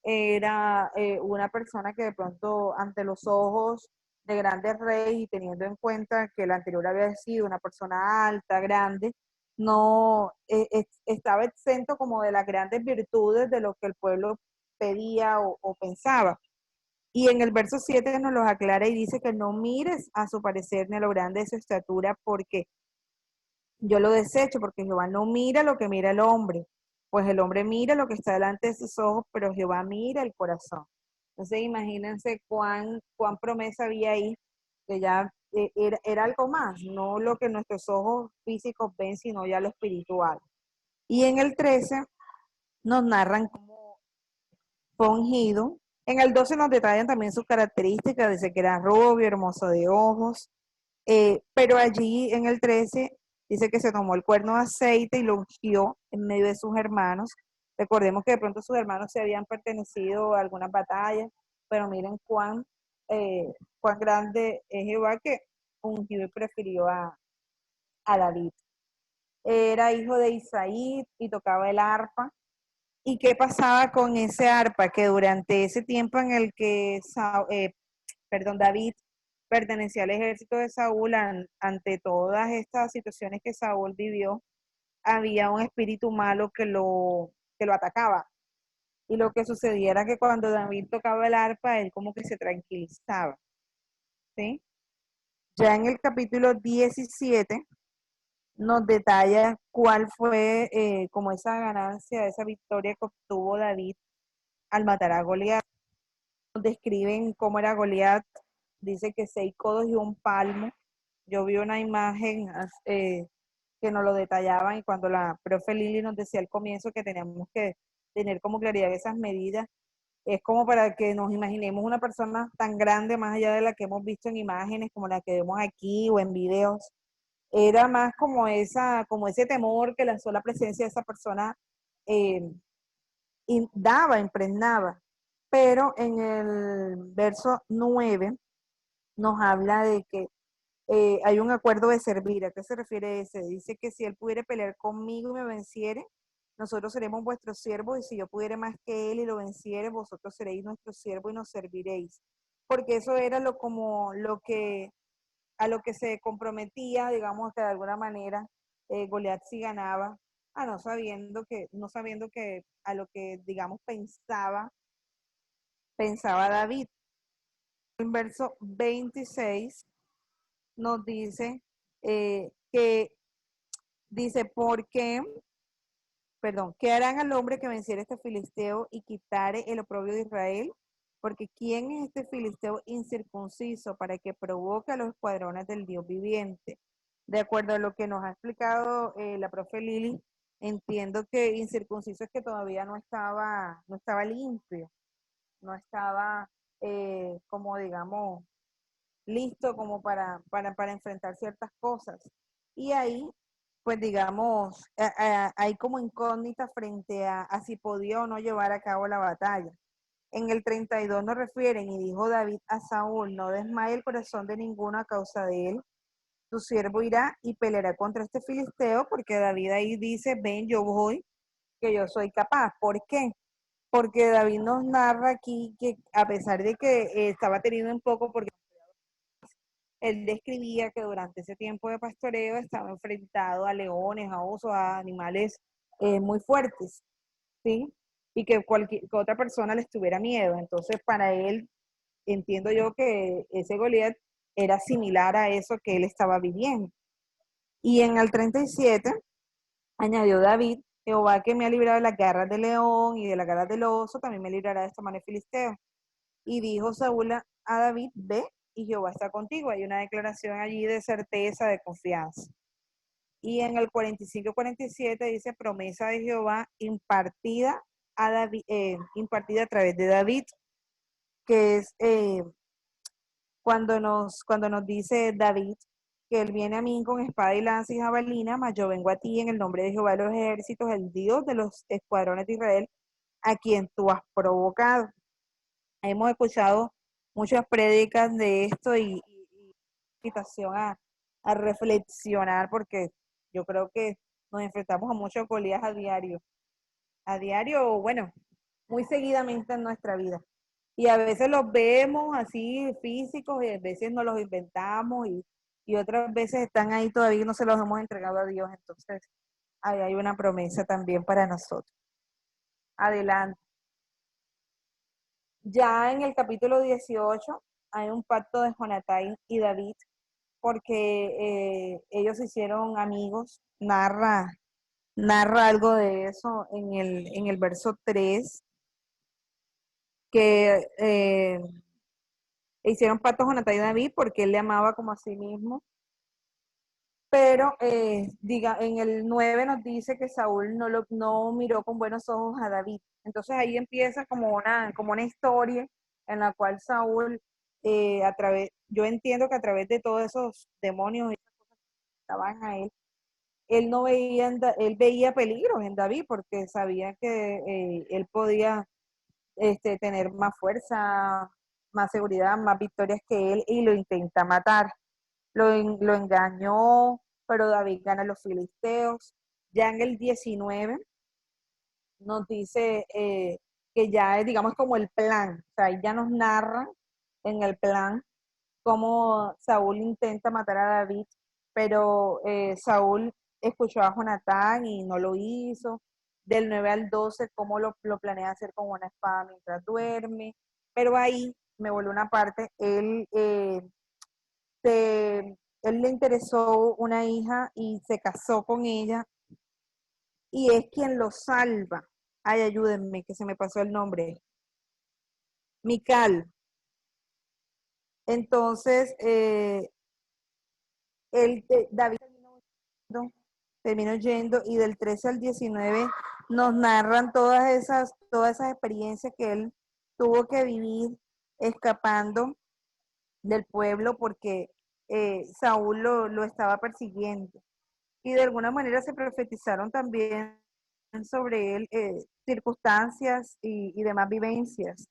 era una persona que de pronto ante los ojos de grandes reyes y teniendo en cuenta que el anterior había sido una persona alta, grande, no estaba exento como de las grandes virtudes de lo que el pueblo pedía o pensaba. Y en el verso 7 nos los aclara y dice que no mires a su parecer ni a lo grande de su estatura, porque yo lo desecho, porque Jehová no mira lo que mira el hombre, pues el hombre mira lo que está delante de sus ojos, pero Jehová mira el corazón. Entonces imagínense cuán promesa había ahí, que ya era algo más, no lo que nuestros ojos físicos ven, sino ya lo espiritual. Y en el 13 nos narran cómo fue ungido. En el 12 nos detallan también sus características, dice que era rubio, hermoso de ojos, pero allí en el 13 dice que se tomó el cuerno de aceite y lo ungió en medio de sus hermanos. Recordemos que de pronto sus hermanos se habían pertenecido a algunas batallas, pero miren cuán grande es Jehová que ungió y prefirió a David. Era hijo de Isaí y tocaba el arpa. ¿Y qué pasaba con ese arpa? Que durante ese tiempo en el que David pertenecía al ejército de Saúl, ante todas estas situaciones que Saúl vivió, había un espíritu malo que lo atacaba. Y lo que sucedía era que cuando David tocaba el arpa, él como que se tranquilizaba. ¿Sí? Ya en el capítulo 17 nos detalla cuál fue como esa ganancia, esa victoria que obtuvo David al matar a Goliat. Nos describen cómo era Goliat, dice que 6 codos y un palmo. Yo vi una imagen que nos lo detallaban y cuando la profe Lili nos decía al comienzo que teníamos que tener como claridad esas medidas. Es como para que nos imaginemos una persona tan grande, más allá de la que hemos visto en imágenes, como la que vemos aquí o en videos. Era más como ese temor que la sola presencia de esa persona eh, daba, impregnaba. Pero en el verso 9 nos habla de que hay un acuerdo de servir. ¿A qué se refiere ese? Dice que si él pudiera pelear conmigo y me venciere, nosotros seremos vuestros siervos, y si yo pudiera más que él y lo venciere, vosotros seréis nuestros siervos y nos serviréis. Porque eso era como a lo que se comprometía, digamos que de alguna manera Goliat sí ganaba, no sabiendo que a lo que, digamos, pensaba David. En verso 26 nos dice que dice, ¿qué harán al hombre que venciera este filisteo y quitare el oprobio de Israel? Porque ¿quién es este filisteo incircunciso para que provoque a los escuadrones del Dios viviente? De acuerdo a lo que nos ha explicado la profe Lili, entiendo que incircunciso es que todavía no estaba limpio, no estaba como digamos listo como para enfrentar ciertas cosas. Y ahí, pues digamos, hay como incógnita frente a si podía o no llevar a cabo la batalla. En el 32 nos refieren, y dijo David a Saúl, no desmaye el corazón de ninguno a causa de él, tu siervo irá y peleará contra este filisteo, porque David ahí dice, ven, yo voy, que yo soy capaz. ¿Por qué? Porque David nos narra aquí que a pesar de que estaba teniendo un poco, porque él describía que durante ese tiempo de pastoreo estaba enfrentado a leones, a osos, a animales muy fuertes, ¿sí? Y que que otra persona les tuviera miedo. Entonces, para él, entiendo yo que ese Goliat era similar a eso que él estaba viviendo. Y en el 37 añadió David, Jehová que me ha librado de las garras del león y de las garras del oso, también me librará de esta manera filisteo. Y dijo Saúl a David, ve y Jehová está contigo. Hay una declaración allí de certeza, de confianza. Y en el 45-47 dice promesa de Jehová impartida a David, impartida a través de David, que es cuando nos dice David que él viene a mí con espada y lanza y jabalina, mas yo vengo a ti en el nombre de Jehová de los ejércitos, el Dios de los escuadrones de Israel, a quien tú has provocado. Hemos escuchado muchas prédicas de esto y invitación a reflexionar, porque yo creo que nos enfrentamos a muchos Goliat a diario, bueno, muy seguidamente en nuestra vida. Y a veces los vemos así físicos y a veces nos los inventamos y otras veces están ahí todavía y no se los hemos entregado a Dios. Entonces, ahí hay una promesa también para nosotros. Adelante. Ya en el capítulo 18 hay un pacto de Jonatán y David porque ellos se hicieron amigos. Narra algo de eso en el verso 3, que hicieron pacto Jonatán y David porque él le amaba como a sí mismo. Pero en el 9 nos dice que Saúl no miró con buenos ojos a David. Entonces ahí empieza como una historia en la cual Saúl, yo entiendo que a través de todos esos demonios y esas cosas que estaban a él no veía, él veía peligros en David porque sabía que él podía tener más fuerza, más seguridad, más victorias que él y lo intenta matar. Lo engañó, pero David gana a los filisteos. Ya en el 19 nos dice que ya es, digamos, como el plan, o sea, ya nos narra en el plan cómo Saúl intenta matar a David, pero Saúl escuchó a Jonatán y no lo hizo. Del 9 al 12, cómo lo planea hacer con una espada mientras duerme. Pero ahí me volvió una parte, él le interesó una hija y se casó con ella y es quien lo salva. Ay, ayúdenme, que se me pasó el nombre. Mical. Entonces, David terminó yendo y del 13 al 19 nos narran todas esas experiencias que él tuvo que vivir escapando del pueblo porque Saúl lo estaba persiguiendo. Y de alguna manera se profetizaron también sobre él circunstancias y demás vivencias.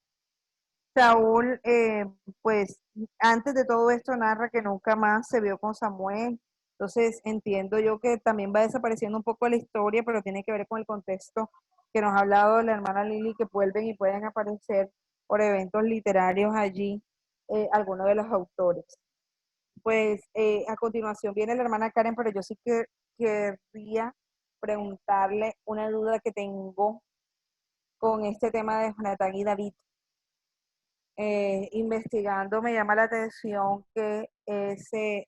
Saúl, pues antes de todo esto narra que nunca más se vio con Samuel. Entonces entiendo yo que también va desapareciendo un poco la historia, pero tiene que ver con el contexto que nos ha hablado la hermana Lili, que vuelven y pueden aparecer por eventos literarios allí algunos de los autores. Pues a continuación viene la hermana Karen, pero yo sí que querría preguntarle una duda que tengo con este tema de Jonatán y David. Investigando me llama la atención que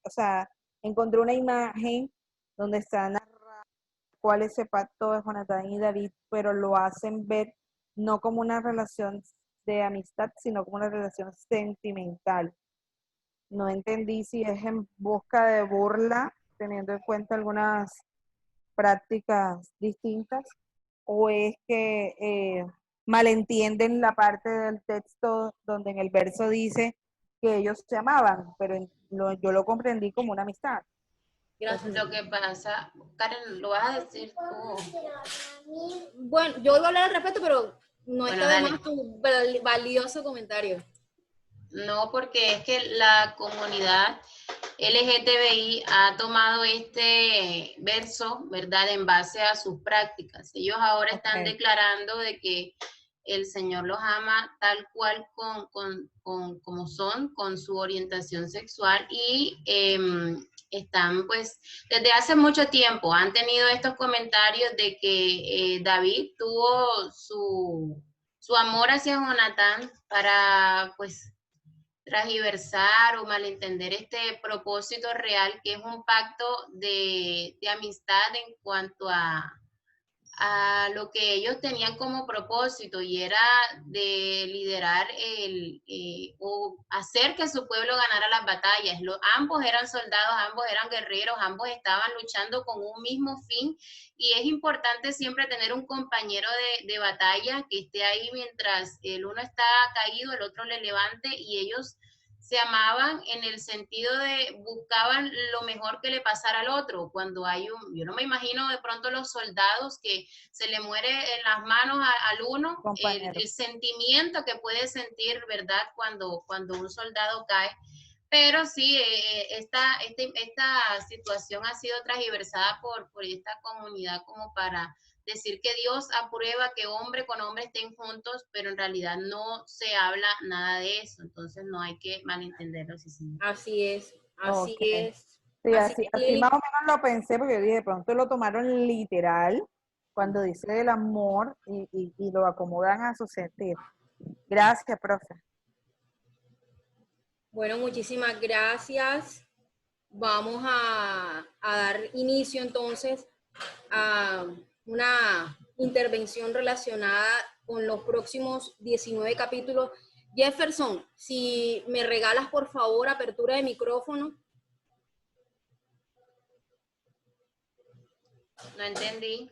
o sea, encontré una imagen donde está narrado cuál es ese pacto de Jonatán y David, pero lo hacen ver no como una relación de amistad, sino como una relación sentimental. No entendí si es en busca de burla, teniendo en cuenta algunas prácticas distintas, o es que malentienden la parte del texto donde en el verso dice que ellos se amaban, pero yo lo comprendí como una amistad. Gracias. Lo que pasa, Karen, lo vas a decir tú. Bueno, yo iba a hablar al respecto, pero no Bueno, está de dale. más tu valioso comentario. No, porque es que la comunidad LGTBI ha tomado este verso, ¿verdad?, en base a sus prácticas. Ellos ahora están declarando de que el Señor los ama tal cual como son, con su orientación sexual y están pues desde hace mucho tiempo, han tenido estos comentarios de que David tuvo su amor hacia Jonatán para pues transgiversar o malentender este propósito real, que es un pacto de amistad en cuanto a lo que ellos tenían como propósito, y era de liderar o hacer que su pueblo ganara las batallas. Ambos eran soldados, ambos eran guerreros, ambos estaban luchando con un mismo fin, y es importante siempre tener un compañero de batalla que esté ahí mientras el uno está caído, el otro le levante, y ellos se amaban en el sentido de buscaban lo mejor que le pasara al otro. Cuando yo no me imagino de pronto los soldados que se le muere en las manos al uno, el sentimiento que puede sentir, ¿verdad?, cuando un soldado cae. Pero sí, esta situación ha sido transversada por esta comunidad como para decir que Dios aprueba que hombre con hombre estén juntos, pero en realidad no se habla nada de eso, entonces no hay que malentenderlo. Así es, así es. Sí, así más o menos lo pensé, porque yo dije, de pronto lo tomaron literal cuando dice del amor y lo acomodan a su sentir. Gracias, profe. Bueno, muchísimas gracias. Vamos a dar inicio entonces a una intervención relacionada con los próximos 19 capítulos. Jefferson, si me regalas por favor apertura de micrófono. No entendí.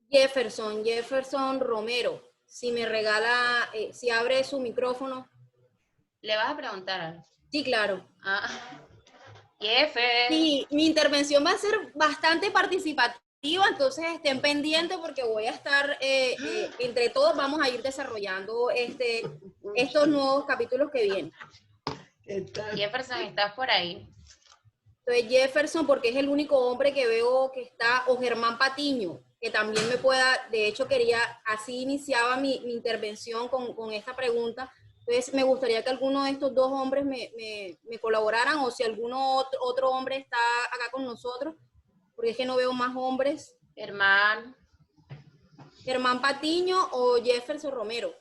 Jefferson Romero, si me regala, si abre su micrófono. ¿Le vas a preguntar algo? Sí, claro. Jeffer. Sí, mi intervención va a ser bastante participativa, entonces estén pendientes porque voy a estar, entre todos vamos a ir desarrollando estos nuevos capítulos que vienen. Jefferson, ¿estás por ahí? Entonces Jefferson, porque es el único hombre que veo que está, o Germán Patiño, que también me pueda, de hecho así iniciaba mi intervención con esta pregunta. Entonces me gustaría que alguno de estos dos hombres me colaboraran, o si alguno otro hombre está acá con nosotros, porque es que no veo más hombres. Germán Patiño o Jefferson Romero.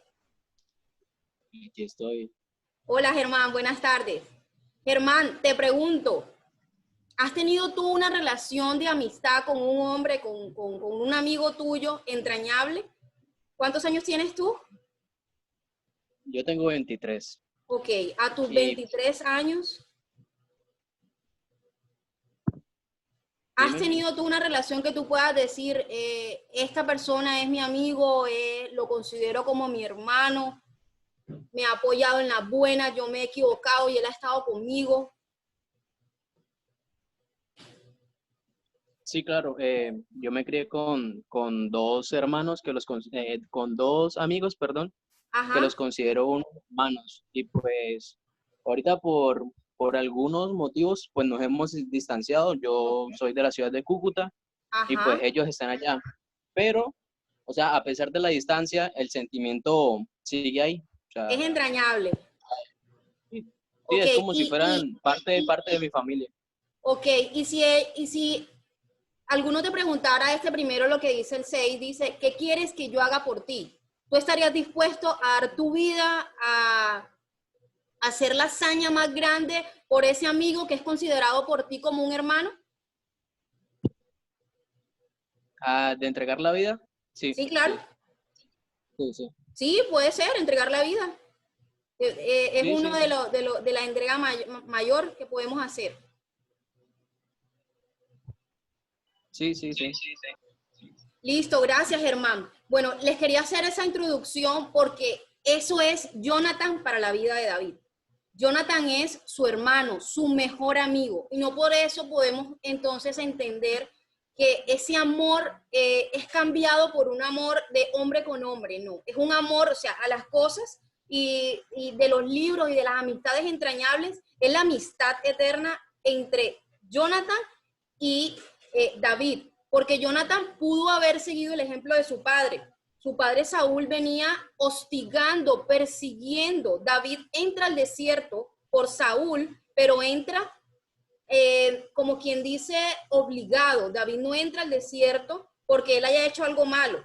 Aquí estoy. Hola Germán, buenas tardes. Germán, te pregunto, ¿has tenido tú una relación de amistad con un hombre, con un amigo tuyo entrañable? ¿Cuántos años tienes tú? Yo tengo 23. Ok, a tus 23 años. ¿Has Dime. tenido tú una relación que tú puedas decir, esta persona es mi amigo, lo considero como mi hermano, me ha apoyado en las buenas, yo me he equivocado y él ha estado conmigo? Sí, claro. Yo me crié con dos hermanos, con dos amigos, perdón, que Ajá, los considero unos hermanos. Y pues ahorita por algunos motivos, pues nos hemos distanciado. Yo soy de la ciudad de Cúcuta y pues ajá. ellos están allá. Pero, o sea, a pesar de la distancia, el sentimiento sigue ahí. O sea, Es entrañable. sí, sí, Ok, es como si y, fueran parte de mi familia. ok, y si alguno te preguntara este primero lo que dice el 6, dice, ¿qué quieres que yo haga por ti? ¿Tú estarías dispuesto a dar tu vida, a hacer la hazaña más grande por ese amigo que es considerado por ti como un hermano? Ah, de entregar la vida, sí, Sí, claro. sí, sí. Sí, puede ser, entregar la vida. Es Sí, uno sí, de la entrega mayor que podemos hacer. sí, sí, sí. Listo, gracias, Germán. Bueno, les quería hacer esa introducción porque eso es Jonathan para la vida de David. Jonathan es su hermano, su mejor amigo, y no por eso podemos entonces entender que ese amor es cambiado por un amor de hombre con hombre, no, es un amor, o sea, a las cosas y de los libros y de las amistades entrañables, es la amistad eterna entre Jonathan y David, porque Jonathan pudo haber seguido el ejemplo de su padre. Su padre Saúl venía hostigando, persiguiendo. David entra al desierto por Saúl, pero entra como quien dice obligado. David no entra al desierto porque él haya hecho algo malo.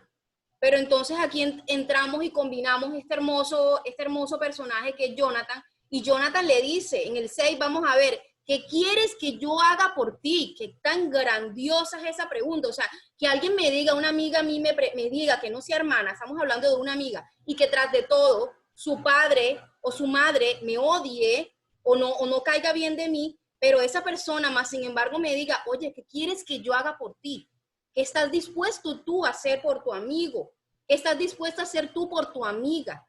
Pero entonces aquí entramos y combinamos este hermoso personaje que es Jonathan. Y Jonathan le dice en el 6, vamos a ver, ¿qué quieres que yo haga por ti? Qué tan grandiosa es esa pregunta. O sea, que alguien me diga, una amiga a mí me diga que no sea hermana, estamos hablando de una amiga, y que tras de todo su padre o su madre me odie o no caiga bien de mí, pero esa persona más sin embargo me diga, oye, ¿qué quieres que yo haga por ti? ¿Qué estás dispuesto tú a hacer por tu amigo? ¿Qué estás dispuesta a hacer tú por tu amiga?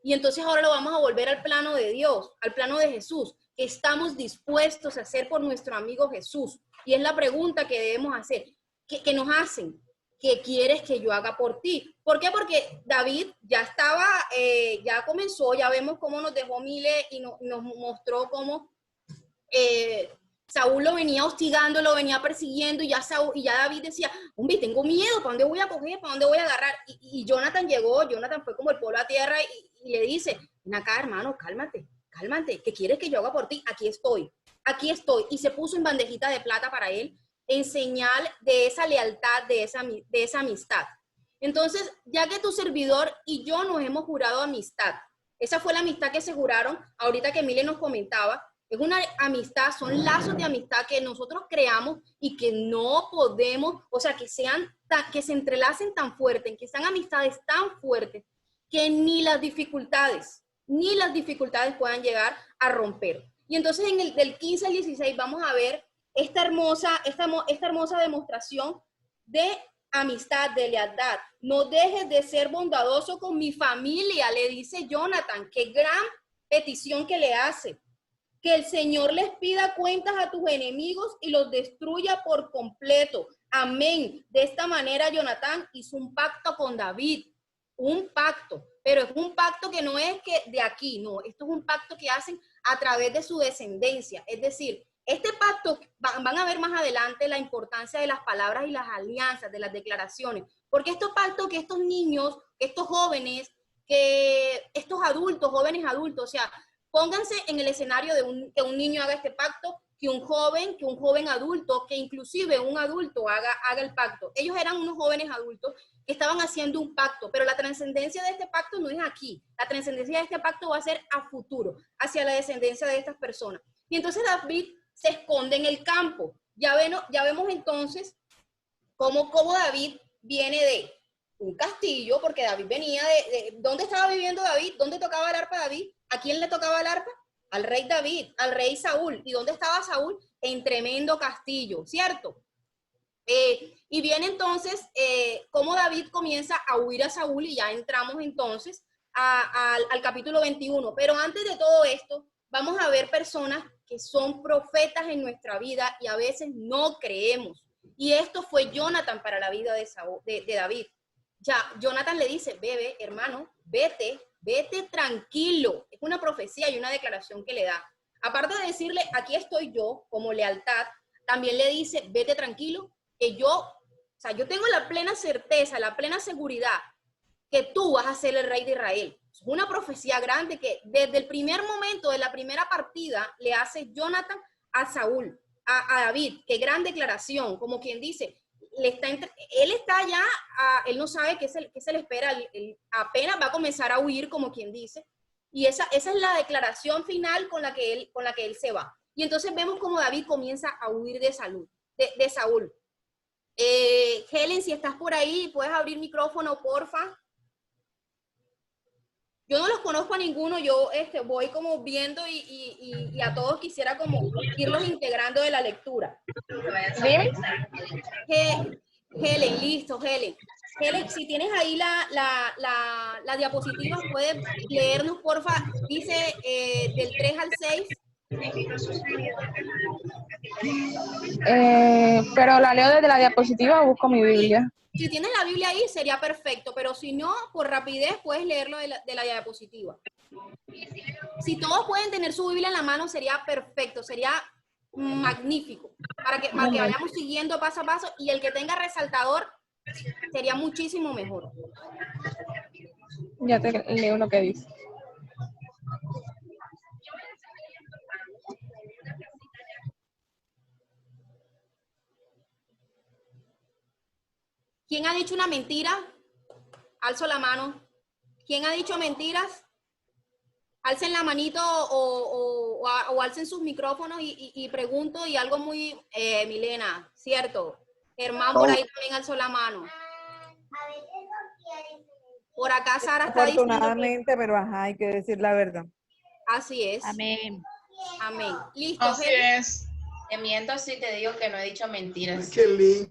Y entonces ahora lo vamos a volver al plano de Dios, al plano de Jesús. ¿Qué estamos dispuestos a hacer por nuestro amigo Jesús? Y es la pregunta que debemos hacer. ¿Qué nos hacen? ¿Qué quieres que yo haga por ti? ¿Por qué? Porque David ya estaba, ya comenzó, ya vemos cómo nos dejó Mile y nos mostró cómo Saúl lo venía hostigando, lo venía persiguiendo y ya David decía, hombre, tengo miedo, ¿para dónde voy a coger? ¿Para dónde voy a agarrar? Y Jonathan llegó, Jonathan fue como el pueblo a tierra y le dice, ven acá, hermano, cálmate, cálmate, ¿qué quieres que yo haga por ti? Aquí estoy, aquí estoy. Y se puso en bandejita de plata para él en señal de esa lealtad, de esa amistad. Entonces, ya que tu servidor y yo nos hemos jurado amistad, esa fue la amistad que se juraron, ahorita que Mile nos comentaba, es una amistad, son lazos de amistad que nosotros creamos y que no podemos, o sea, que se entrelacen tan fuertes, que sean amistades tan fuertes que ni las dificultades puedan llegar a romper. Y entonces en el del 15 al 16 vamos a ver esta hermosa demostración de amistad, de lealtad. No dejes de ser bondadoso con mi familia, le dice Jonathan. Qué gran petición que le hace. Que el Señor les pida cuentas a tus enemigos y los destruya por completo. Amén. De esta manera Jonatán hizo un pacto con David. Un pacto. Pero es un pacto que no es que de aquí, no. Esto es un pacto que hacen a través de su descendencia. Es decir, este pacto, van a ver más adelante la importancia de las palabras y las alianzas, de las declaraciones. Porque estos pactos que estos niños, que estos jóvenes, que estos adultos, jóvenes adultos, o sea, pónganse en el escenario de que un niño haga este pacto, que un joven adulto, que inclusive un adulto haga el pacto. Ellos eran unos jóvenes adultos que estaban haciendo un pacto, pero la trascendencia de este pacto no es aquí. La trascendencia de este pacto va a ser a futuro, hacia la descendencia de estas personas. Y entonces David se esconde en el campo. Ya vemos entonces cómo David viene de un castillo, porque David venía ¿dónde estaba viviendo David? ¿Dónde tocaba el arpa David? ¿A quién le tocaba el arpa? Al rey David, al rey Saúl. ¿Y dónde estaba Saúl? En tremendo castillo, ¿cierto? Y viene entonces cómo David comienza a huir a Saúl, y ya entramos entonces al capítulo 21. Pero antes de todo esto, vamos a ver personas que son profetas en nuestra vida y a veces no creemos. Y esto fue Jonathan para la vida de David. Ya, Jonathan le dice, bebe, hermano, vete tranquilo. Es una profecía y una declaración que le da. Aparte de decirle, aquí estoy yo, como lealtad, también le dice, vete tranquilo, que yo tengo la plena certeza, la plena seguridad que tú vas a ser el rey de Israel. Es una profecía grande que desde el primer momento de la primera partida le hace Jonathan a Saúl, a David. Qué gran declaración, como quien dice, él está ya, él no sabe qué se le espera, apenas va a comenzar a huir, como quien dice, y esa es la declaración final con la que él se va. Y entonces vemos como David comienza a huir de Saúl. Helen, si estás por ahí, puedes abrir micrófono, porfa. Yo no los conozco a ninguno, yo voy como viendo y a todos quisiera como irlos integrando de la lectura. Helen, listo, Helen. Helen, si tienes ahí la diapositiva, puedes leernos, porfa. Dice del 3 al 6. Pero la leo desde la diapositiva o busco mi Biblia. Si tienes la Biblia ahí, sería perfecto, pero si no, por rapidez, puedes leerlo de la diapositiva. Si todos pueden tener su Biblia en la mano, sería perfecto, sería magnífico, para que vayamos siguiendo paso a paso, y el que tenga resaltador sería muchísimo mejor. Ya te leo lo que dice. ¿Quién ha dicho una mentira? Alzo la mano. ¿Quién ha dicho mentiras? Alcen la manito o alcen sus micrófonos y pregunto, y algo muy, Milena, ¿cierto? Germán por ahí también alzó la mano. Por acá Sara está diciendo Afortunadamente, pero ajá, hay que decir la verdad. Así es. Amén. Amén. Listo. Así Helen. es. Te miento si te digo que no he dicho mentiras. Qué lindo.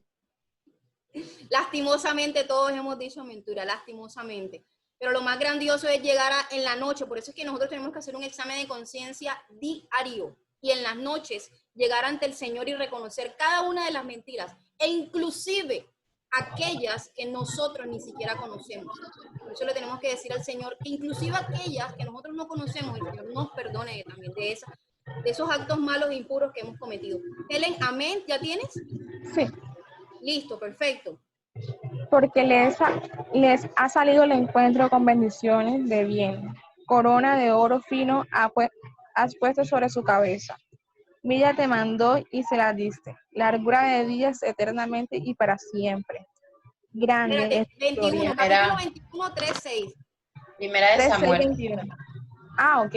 Lastimosamente todos hemos dicho mentira, lastimosamente. Pero lo más grandioso es llegar en la noche. Por eso es que nosotros tenemos que hacer un examen de conciencia diario. Y en las noches llegar ante el Señor y reconocer cada una de las mentiras. E inclusive aquellas que nosotros ni siquiera conocemos. Por eso le tenemos que decir al Señor que inclusive aquellas que nosotros no conocemos, el Señor nos perdone también de esos actos malos e impuros que hemos cometido. Helen, amén, ¿ya tienes? Sí. Listo, perfecto. Porque les ha salido el encuentro con bendiciones de bien. Corona de oro fino has puesto sobre su cabeza. Milla te mandó y se la diste. Largura de días eternamente y para siempre. Grande Espérate, es tu 21, gloria. capítulo 21, 3, 6. Primera de 3, 6, Samuel. 21. Ah, ok.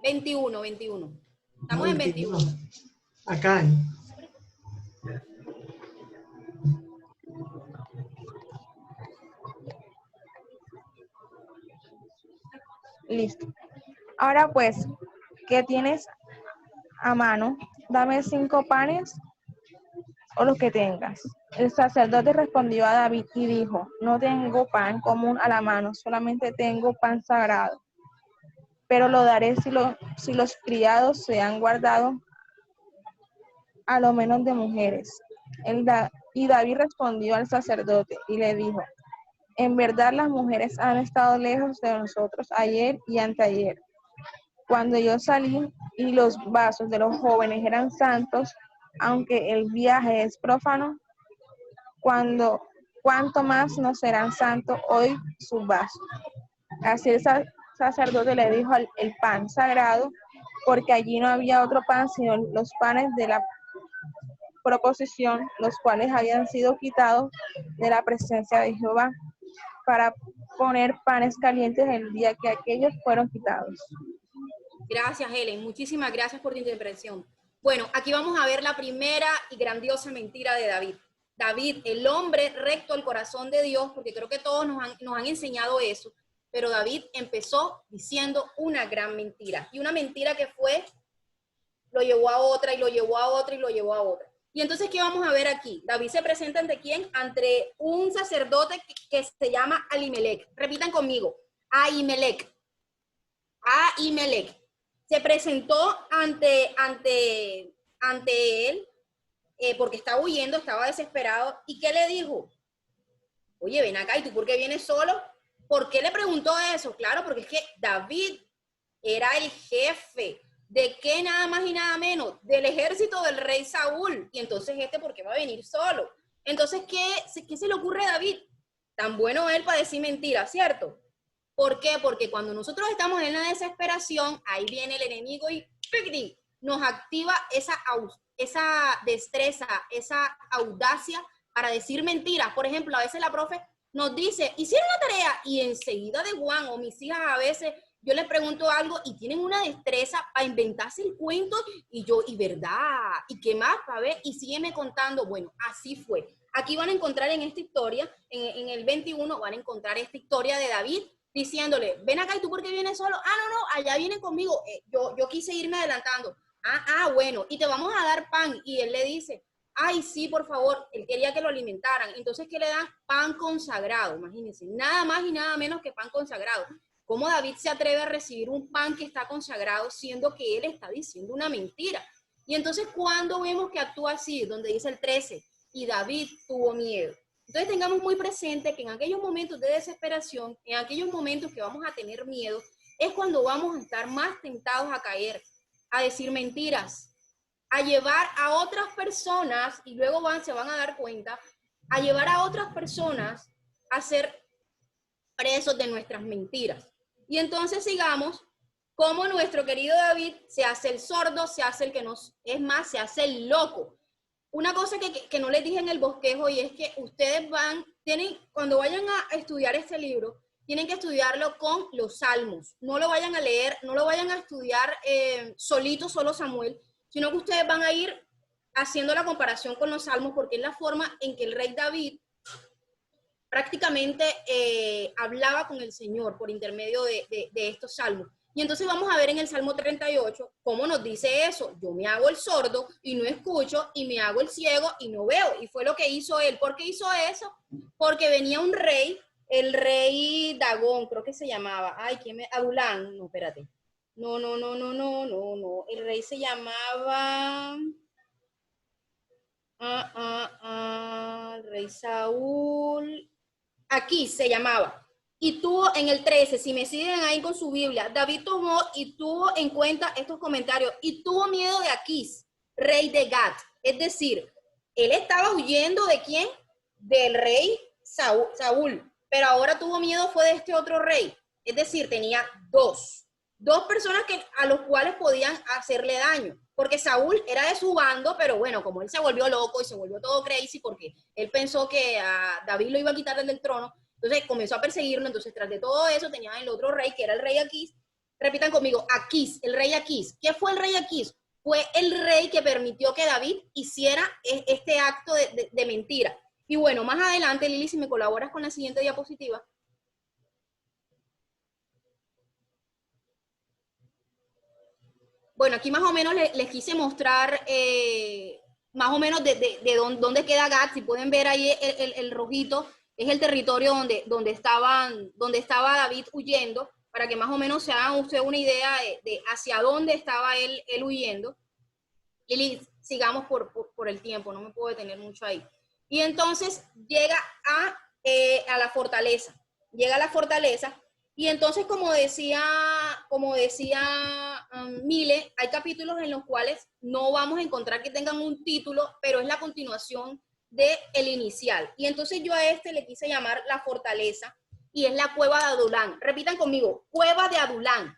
21. Estamos en 21. Acá. Listo. Ahora pues, ¿qué tienes a mano? Dame 5 panes o los que tengas. El sacerdote respondió a David y dijo, no tengo pan común a la mano, solamente tengo pan sagrado. Pero lo daré si los criados se han guardado a lo menos de mujeres. Y David respondió al sacerdote y le dijo, en verdad las mujeres han estado lejos de nosotros ayer y anteayer. Cuando yo salí y los vasos de los jóvenes eran santos, aunque el viaje es profano, cuanto más no serán santos hoy sus vasos. Así el sacerdote le dijo el pan sagrado, porque allí no había otro pan sino los panes de la proposición, los cuales habían sido quitados de la presencia de Jehová, para poner panes calientes el día que aquellos fueron quitados. Gracias, Helen. Muchísimas gracias por tu intervención. Bueno, aquí vamos a ver la primera y grandiosa mentira de David. David, el hombre recto al corazón de Dios, porque creo que todos nos han enseñado eso, pero David empezó diciendo una gran mentira. Y una mentira que lo llevó a otra, y lo llevó a otra, y lo llevó a otra. Y entonces, ¿qué vamos a ver aquí? David se presenta ante quién? Ante un sacerdote que se llama Ahimelech. Repitan conmigo, Ahimelech. Ahimelech. Se presentó ante él porque estaba huyendo, estaba desesperado. ¿Y qué le dijo? Oye, ven acá, ¿y tú por qué vienes solo? ¿Por qué le preguntó eso? Claro, porque es que David era el jefe. ¿De qué nada más y nada menos? Del ejército del rey Saúl. Y entonces ¿por qué va a venir solo? Entonces, ¿qué se le ocurre a David? Tan bueno él para decir mentiras, ¿cierto? ¿Por qué? Porque cuando nosotros estamos en la desesperación, ahí viene el enemigo y ¡pic! Nos activa esa destreza, esa audacia para decir mentiras. Por ejemplo, a veces la profe nos dice, hicieron la tarea, y enseguida de Juan o mis hijas a veces, yo les pregunto algo y tienen una destreza para inventarse el cuento y yo, y verdad, ¿y qué más? Para ver, y sígueme contando. Bueno, así fue. Aquí van a encontrar en esta historia, en el 21, van a encontrar esta historia de David diciéndole, ven acá, ¿y tú por qué vienes solo? No, allá vienen conmigo. Yo quise irme adelantando. Bueno, y te vamos a dar pan. Y él le dice, ay, sí, por favor, él quería que lo alimentaran. Entonces, ¿qué le dan? Pan consagrado, imagínense, nada más y nada menos que pan consagrado. ¿Cómo David se atreve a recibir un pan que está consagrado siendo que él está diciendo una mentira? Y entonces, cuando vemos que actúa así, donde dice el 13, y David tuvo miedo. Entonces, tengamos muy presente que en aquellos momentos de desesperación, en aquellos momentos que vamos a tener miedo, es cuando vamos a estar más tentados a caer, a decir mentiras, a llevar a otras personas, y luego se van a dar cuenta, a llevar a otras personas a ser presos de nuestras mentiras. Y entonces sigamos como nuestro querido David se hace el sordo, se hace el que nos, es más, se hace el loco. Una cosa que no les dije en el bosquejo, y es que ustedes cuando vayan a estudiar este libro, tienen que estudiarlo con los salmos. No lo vayan a leer, no lo vayan a estudiar solo Samuel, sino que ustedes van a ir haciendo la comparación con los salmos, porque es la forma en que el rey David prácticamente hablaba con el Señor por intermedio de estos salmos. Y entonces vamos a ver en el Salmo 38 cómo nos dice eso. Yo me hago el sordo y no escucho, y me hago el ciego y no veo. Y fue lo que hizo él. ¿Por qué hizo eso? Porque venía un rey, el rey Dagón, creo que se llamaba. Ay, ¿quién me? Adulán. No, espérate. No. El rey se llamaba... el rey Saúl... Aquí se llamaba. Y tuvo en el 13, si me siguen ahí con su Biblia, David tomó y tuvo en cuenta estos comentarios y tuvo miedo de Aquís, rey de Gat. Es decir, él estaba huyendo ¿de quién? Del rey Saúl. Pero ahora tuvo miedo fue de este otro rey. Es decir, tenía dos personas a los cuales podían hacerle daño. Porque Saúl era de su bando, pero bueno, como él se volvió loco y se volvió todo crazy porque él pensó que a David lo iba a quitar del trono, entonces comenzó a perseguirlo. Entonces, tras de todo eso, tenían el otro rey, que era el rey Aquís. Repitan conmigo, Aquís, el rey Aquís. ¿Qué fue el rey Aquís? Fue el rey que permitió que David hiciera este acto de mentira. Y bueno, más adelante, Lili, si me colaboras con la siguiente diapositiva. Bueno, aquí más o menos les quise mostrar más o menos de dónde queda Gat. Si pueden ver ahí el rojito, es el territorio donde estaba David huyendo, para que más o menos se hagan ustedes una idea de hacia dónde estaba él huyendo. Y sigamos por el tiempo, no me puedo detener mucho ahí. Y entonces llega a la fortaleza. Llega a la fortaleza. Y entonces, como decía Mile, hay capítulos en los cuales no vamos a encontrar que tengan un título, pero es la continuación del inicial. Y entonces yo a le quise llamar la fortaleza, y es la cueva de Adulán. Repitan conmigo, cueva de Adulán.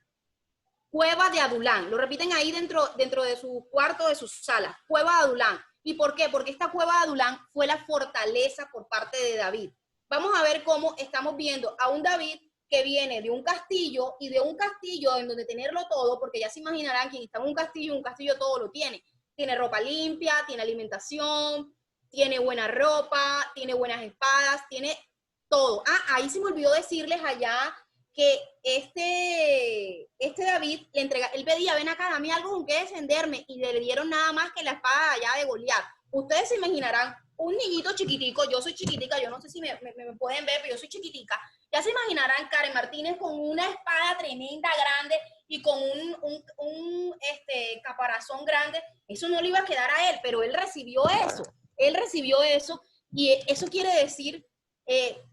Cueva de Adulán. Lo repiten ahí dentro de su cuarto, de sus salas. Cueva de Adulán. ¿Y por qué? Porque esta cueva de Adulán fue la fortaleza por parte de David. Vamos a ver cómo estamos viendo a un David que viene de un castillo, y de un castillo en donde tenerlo todo, porque ya se imaginarán, quien está en un castillo todo lo tiene. Tiene ropa limpia, tiene alimentación, tiene buena ropa, tiene buenas espadas, tiene todo. Ahí se me olvidó decirles allá que este David le entrega, él pedía, ven acá, dame algo con que defenderme, y le dieron nada más que la espada allá de Goliat. Ustedes se imaginarán un niñito chiquitico, yo soy chiquitica, yo no sé si me pueden ver, pero yo soy chiquitica. Ya se imaginarán Karen Martínez con una espada tremenda, grande, y con un caparazón grande. Eso no le iba a quedar a él, pero él recibió eso, y eso quiere decir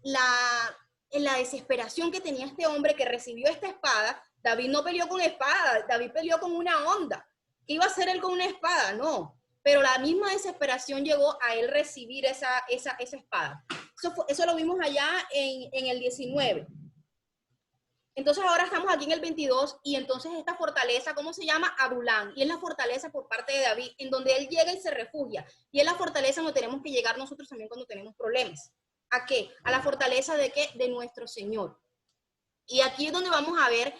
la desesperación que tenía este hombre que recibió esta espada. David no peleó con espada, David peleó con una honda. ¿Qué iba a hacer él con una espada? No, pero la misma desesperación llegó a él recibir esa espada. Eso lo vimos allá en el 19. Entonces ahora estamos aquí en el 22 y entonces esta fortaleza, ¿cómo se llama? Adulán. Y es la fortaleza por parte de David, en donde él llega y se refugia. Y es la fortaleza donde tenemos que llegar nosotros también cuando tenemos problemas. ¿A qué? A la fortaleza de ¿qué? De nuestro Señor. Y aquí es donde vamos a ver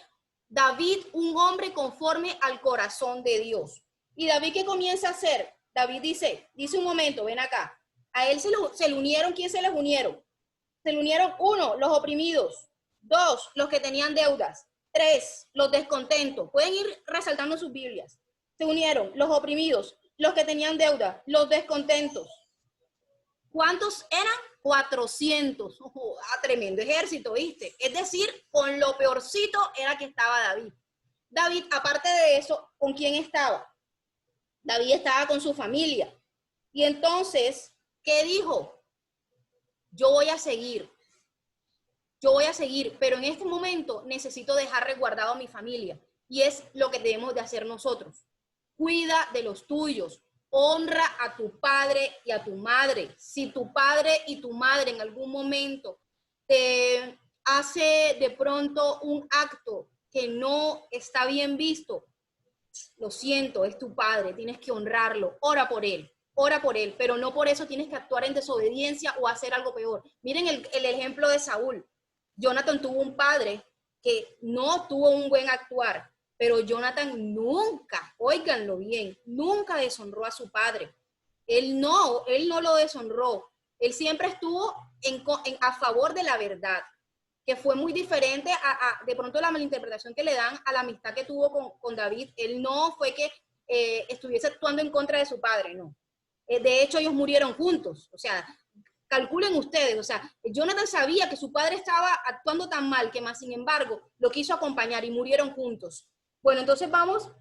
David, un hombre conforme al corazón de Dios. ¿Y David qué comienza a hacer? David dice un momento, ven acá. A él se le unieron, ¿quién se les unieron? Se le unieron 1, los oprimidos. 2, los que tenían deudas. 3, los descontentos. Pueden ir resaltando sus Biblias. Se unieron los oprimidos, los que tenían deuda, los descontentos. ¿Cuántos eran? 400. Tremendo ejército, ¿viste? Es decir, con lo peorcito era que estaba David. David, aparte de eso, ¿con quién estaba? David estaba con su familia. Y entonces, ¿qué dijo? Yo voy a seguir, pero en este momento necesito dejar resguardado a mi familia. Y es lo que debemos de hacer nosotros. Cuida de los tuyos. Honra a tu padre y a tu madre. Si tu padre y tu madre en algún momento te hace de pronto un acto que no está bien visto, lo siento, es tu padre, tienes que honrarlo. Ora por él, pero no por eso tienes que actuar en desobediencia o hacer algo peor. Miren el ejemplo de Saúl. Jonathan tuvo un padre que no tuvo un buen actuar, pero Jonathan nunca, óiganlo bien, nunca deshonró a su padre. Él no lo deshonró. Él siempre estuvo a favor de la verdad, que fue muy diferente de pronto la malinterpretación que le dan a la amistad que tuvo con David. Él no fue que estuviese actuando en contra de su padre, no. De hecho, ellos murieron juntos. O sea, calculen ustedes, o sea, Jonathan sabía que su padre estaba actuando tan mal que más sin embargo lo quiso acompañar y murieron juntos. Bueno, entonces vamos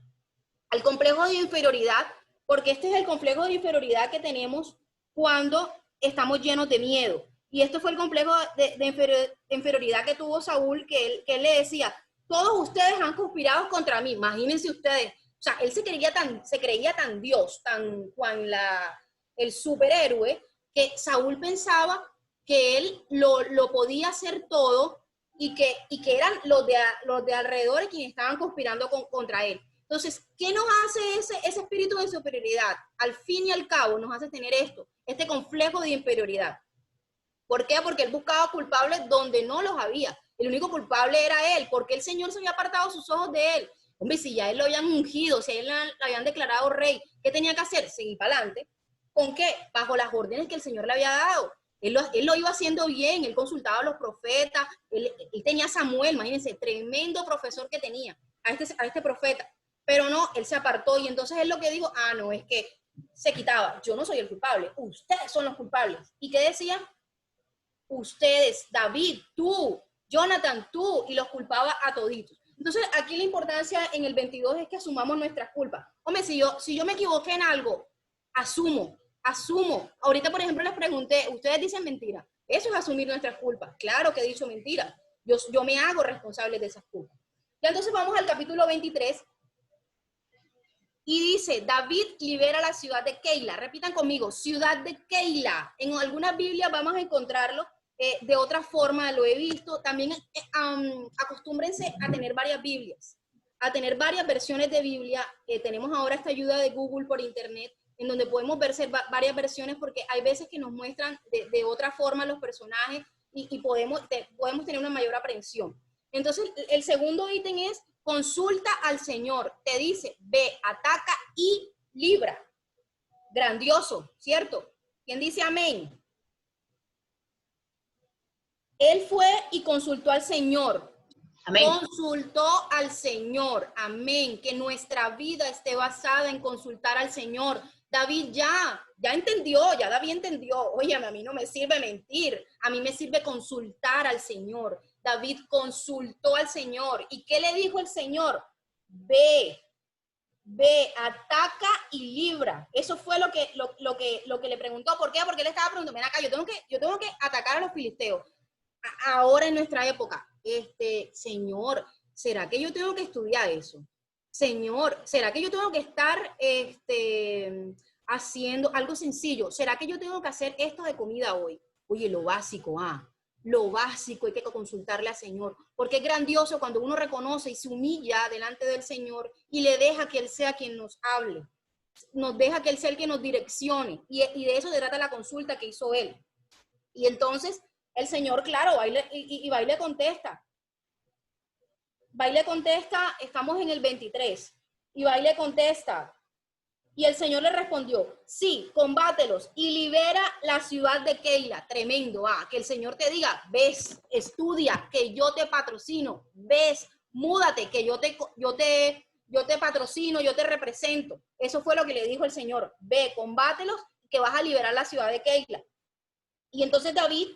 al complejo de inferioridad, porque este es el complejo de inferioridad que tenemos cuando estamos llenos de miedo. Y esto fue el complejo de inferioridad que tuvo Saúl, que él le decía, todos ustedes han conspirado contra mí. Imagínense ustedes, o sea, él se creía tan Dios, tan Juan el superhéroe, que Saúl pensaba que él lo podía hacer todo y que eran los de alrededor quienes estaban conspirando contra él. Entonces, ¿qué nos hace ese espíritu de superioridad? Al fin y al cabo nos hace tener este complejo de inferioridad. ¿Por qué? Porque él buscaba culpables donde no los había. El único culpable era él, porque el Señor se había apartado sus ojos de él. Hombre, si ya él lo habían ungido, si a él lo habían declarado rey, ¿qué tenía que hacer? Seguir para adelante. ¿Con qué? Bajo las órdenes que el Señor le había dado. Él lo iba haciendo bien, él consultaba a los profetas, él tenía a Samuel, imagínense, tremendo profesor que tenía, a este profeta. Pero no, él se apartó y entonces él lo que dijo, no, es que se quitaba, yo no soy el culpable, ustedes son los culpables. ¿Y qué decía? Ustedes, David, tú, Jonathan, tú, y los culpaba a toditos. Entonces, aquí la importancia en el 22 es que asumamos nuestras culpas. Hombre, si yo me equivoqué en algo, asumo. Ahorita, por ejemplo, les pregunté, ¿ustedes dicen mentira? Eso es asumir nuestras culpas. Claro que he dicho mentira. Yo me hago responsable de esas culpas. Y entonces vamos al capítulo 23. Y dice, David libera la ciudad de Keila. Repitan conmigo, ciudad de Keila. En algunas Biblias vamos a encontrarlo de otra forma, lo he visto. También acostúmbrense a tener varias Biblias, a tener varias versiones de Biblia. Tenemos ahora esta ayuda de Google por internet, en donde podemos ver varias versiones, porque hay veces que nos muestran de otra forma los personajes y podemos tener una mayor aprehensión. Entonces, el segundo ítem es consulta al Señor. Te dice, ve, ataca y libra. Grandioso, ¿cierto? ¿Quién dice amén? Él fue y consultó al Señor. Amén. Consultó al Señor. Amén. Que nuestra vida esté basada en consultar al Señor. David ya entendió, ya David entendió. Oye, a mí no me sirve mentir, a mí me sirve consultar al Señor. David consultó al Señor. ¿Y qué le dijo el Señor? Ve, ataca y libra. Eso fue lo que le preguntó. ¿Por qué? Porque él estaba preguntando, ven acá, yo tengo que atacar a los filisteos. Ahora en nuestra época, Señor, ¿será que yo tengo que estudiar eso? Señor, ¿será que yo tengo que estar haciendo algo sencillo? ¿Será que yo tengo que hacer esto de comida hoy? Oye, lo básico hay que consultarle al Señor, porque es grandioso cuando uno reconoce y se humilla delante del Señor y le deja que Él sea quien nos hable, nos deja que Él sea el que nos direccione, y de eso se trata la consulta que hizo Él. Y entonces el Señor, claro, va y le contesta. Va y le contesta, estamos en el 23, y va y le contesta, y el Señor le respondió, sí, combátelos y libera la ciudad de Keila. Tremendo, que el Señor te diga, ves, estudia, que yo te patrocino, ves, múdate, que yo te patrocino, yo te represento. Eso fue lo que le dijo el Señor, ve, combátelos, que vas a liberar la ciudad de Keila. Y entonces David,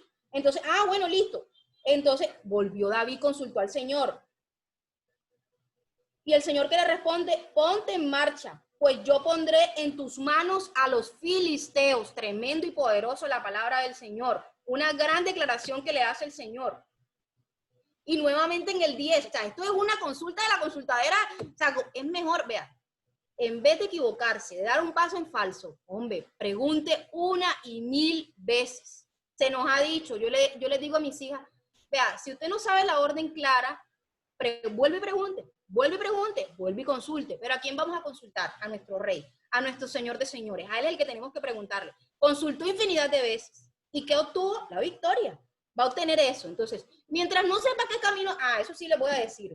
bueno, listo. Entonces volvió David, consultó al Señor. Y el Señor que le responde, ponte en marcha, pues yo pondré en tus manos a los filisteos. Tremendo y poderoso la palabra del Señor. Una gran declaración que le hace el Señor. Y nuevamente en el 10, o sea, esto es una consulta de la consultadera, o sea, es mejor, vea, en vez de equivocarse, de dar un paso en falso, hombre, pregunte 1 y 1000 veces. Se nos ha dicho, yo les digo a mis hijas, vea, si usted no sabe la orden clara, vuelve y pregunte, vuelve y consulte. Pero ¿a quién vamos a consultar? A nuestro Rey, a nuestro Señor de señores. A Él es el que tenemos que preguntarle. Consultó infinidad de veces. ¿Y qué obtuvo? La victoria. Va a obtener eso. Entonces, mientras no sepa qué camino, eso sí le voy a decir,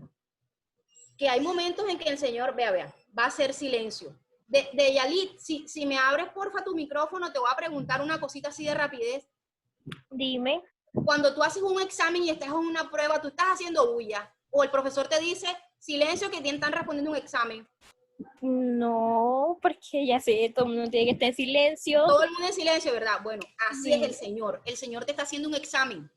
que hay momentos en que el Señor, vea, va a hacer silencio. De Yalit, si me abres porfa tu micrófono, te voy a preguntar una cosita así de rapidez. Dime. Cuando tú haces un examen y estás en una prueba, tú estás haciendo bulla, o el profesor te dice, silencio, que están respondiendo un examen. No, porque ya sé, todo el mundo tiene que estar en silencio. Todo el mundo en silencio, ¿verdad? Bueno, así es el Señor. El Señor te está haciendo un examen.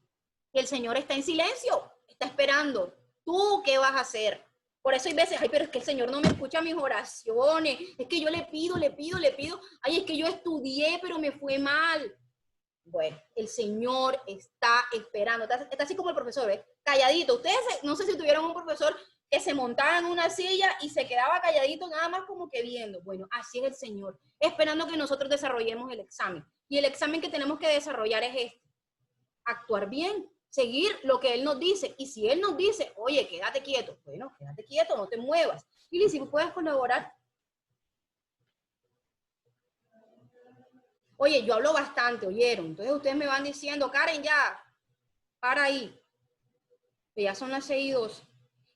Y el Señor está en silencio, está esperando. ¿Tú qué vas a hacer? Por eso hay veces, pero es que el Señor no me escucha mis oraciones. Es que yo le pido. Ay, es que yo estudié, pero me fue mal. Bueno, el Señor está esperando. Está así como el profesor, ¿ves? Calladito. Ustedes, no sé si tuvieron un profesor que se montaba en una silla y se quedaba calladito nada más como que viendo. Bueno, así es el Señor, esperando que nosotros desarrollemos el examen. Y el examen que tenemos que desarrollar es este: actuar bien, seguir lo que Él nos dice. Y si Él nos dice, oye, quédate quieto, bueno, quédate quieto, no te muevas. Y si puedes colaborar. Oye, yo hablo bastante, ¿oyeron? Entonces ustedes me van diciendo, Karen, ya, para ahí. Que ya son las 6:02.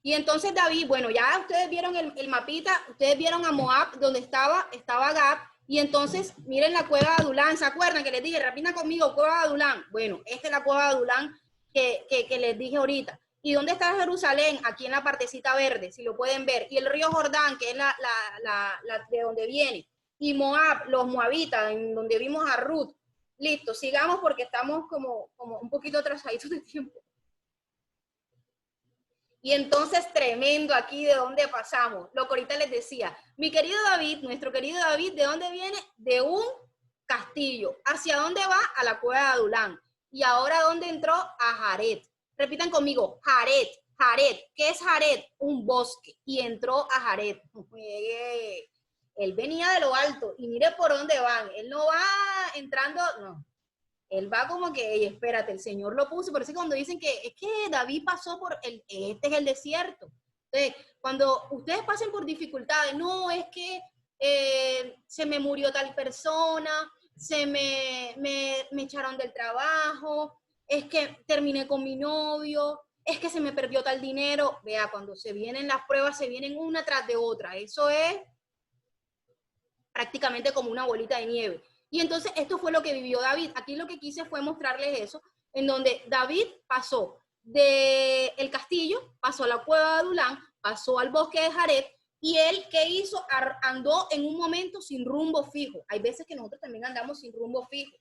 Y entonces David, bueno, ya ustedes vieron el mapita, ustedes vieron a Moab, donde estaba Gab, y entonces miren la cueva de Adulán. ¿Se acuerdan que les dije, repita conmigo, cueva de Adulán? Bueno, esta es la cueva de Adulán que les dije ahorita. ¿Y dónde está Jerusalén? Aquí en la partecita verde, si lo pueden ver. Y el río Jordán, que es la de donde viene. Y Moab, los moabitas, en donde vimos a Ruth. Listo, sigamos porque estamos como un poquito atrasaditos de tiempo. Y entonces, tremendo aquí de dónde pasamos. Lo que ahorita les decía. Mi querido David, nuestro querido David, ¿de dónde viene? De un castillo. ¿Hacia dónde va? A la cueva de Adulán. Y ahora, ¿dónde entró? A Jared. Repitan conmigo, Jared. Jared. ¿Qué es Jared? Un bosque. Y entró a Jared. Él venía de lo alto. Y mire por dónde van. Él no va entrando, no. Él va como que, espérate, el Señor lo puso. Por eso cuando dicen que es que David pasó por, este es el desierto. Entonces, cuando ustedes pasen por dificultades, no, es que se me murió tal persona, se me echaron del trabajo, es que terminé con mi novio, es que se me perdió tal dinero. Vea, cuando se vienen las pruebas, se vienen una tras de otra. Eso es prácticamente como una bolita de nieve. Y entonces esto fue lo que vivió David. Aquí lo que quise fue mostrarles eso, en donde David pasó del castillo, pasó a la cueva de Adulán, pasó al bosque de Jared, Y él, ¿qué hizo? Andó en un momento sin rumbo fijo. Hay veces que nosotros también andamos sin rumbo fijo.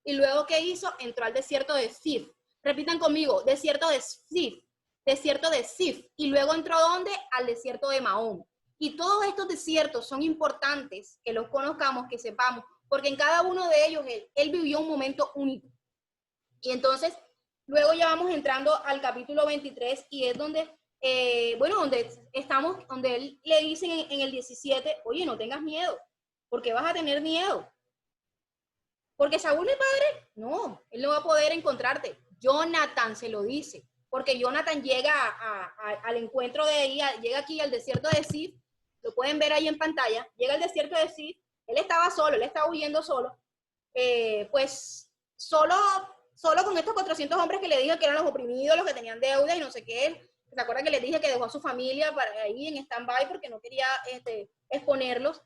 Y luego, ¿qué hizo? Entró al desierto de Sif. Repitan conmigo, desierto de Sif. Desierto de Sif. Y luego entró ¿a dónde? Al desierto de Mahón. Y todos estos desiertos son importantes que los conozcamos, que sepamos, porque en cada uno de ellos él vivió un momento único. Y entonces, luego ya vamos entrando al capítulo 23 y es donde, donde estamos, donde él le dice en el 17, oye, no tengas miedo. ¿Por qué vas a tener miedo? Porque Saúl, mi padre, no, él no va a poder encontrarte. Jonathan se lo dice, porque Jonathan llega al encuentro de ella, llega aquí al desierto de Sif, lo pueden ver ahí en pantalla, llega al desierto de Sif, él estaba solo, él estaba huyendo solo, pues solo con estos 400 hombres que le dije que eran los oprimidos, los que tenían deuda y no sé qué. ¿Se acuerdan que les dije que dejó a su familia para ahí en stand-by porque no quería exponerlos?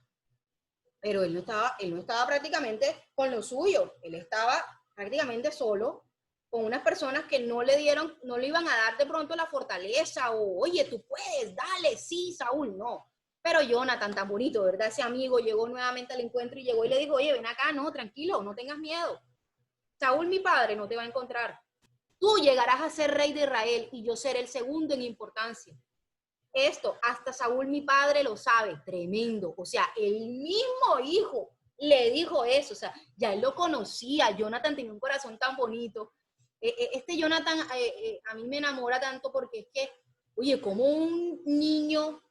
Pero él no estaba prácticamente con lo suyo, él estaba prácticamente solo, con unas personas que no le iban a dar de pronto la fortaleza, o oye, tú puedes, dale, sí, Saúl, no. Pero Jonathan, tan bonito, ¿verdad? Ese amigo llegó nuevamente al encuentro y llegó y le dijo, oye, ven acá, no, tranquilo, no tengas miedo. Saúl, mi padre, no te va a encontrar. Tú llegarás a ser rey de Israel y yo seré el segundo en importancia. Esto, hasta Saúl, mi padre, lo sabe. Tremendo. O sea, el mismo hijo le dijo eso. O sea, ya él lo conocía. Jonathan tenía un corazón tan bonito. Este Jonathan a mí me enamora tanto porque es que, oye, como un niño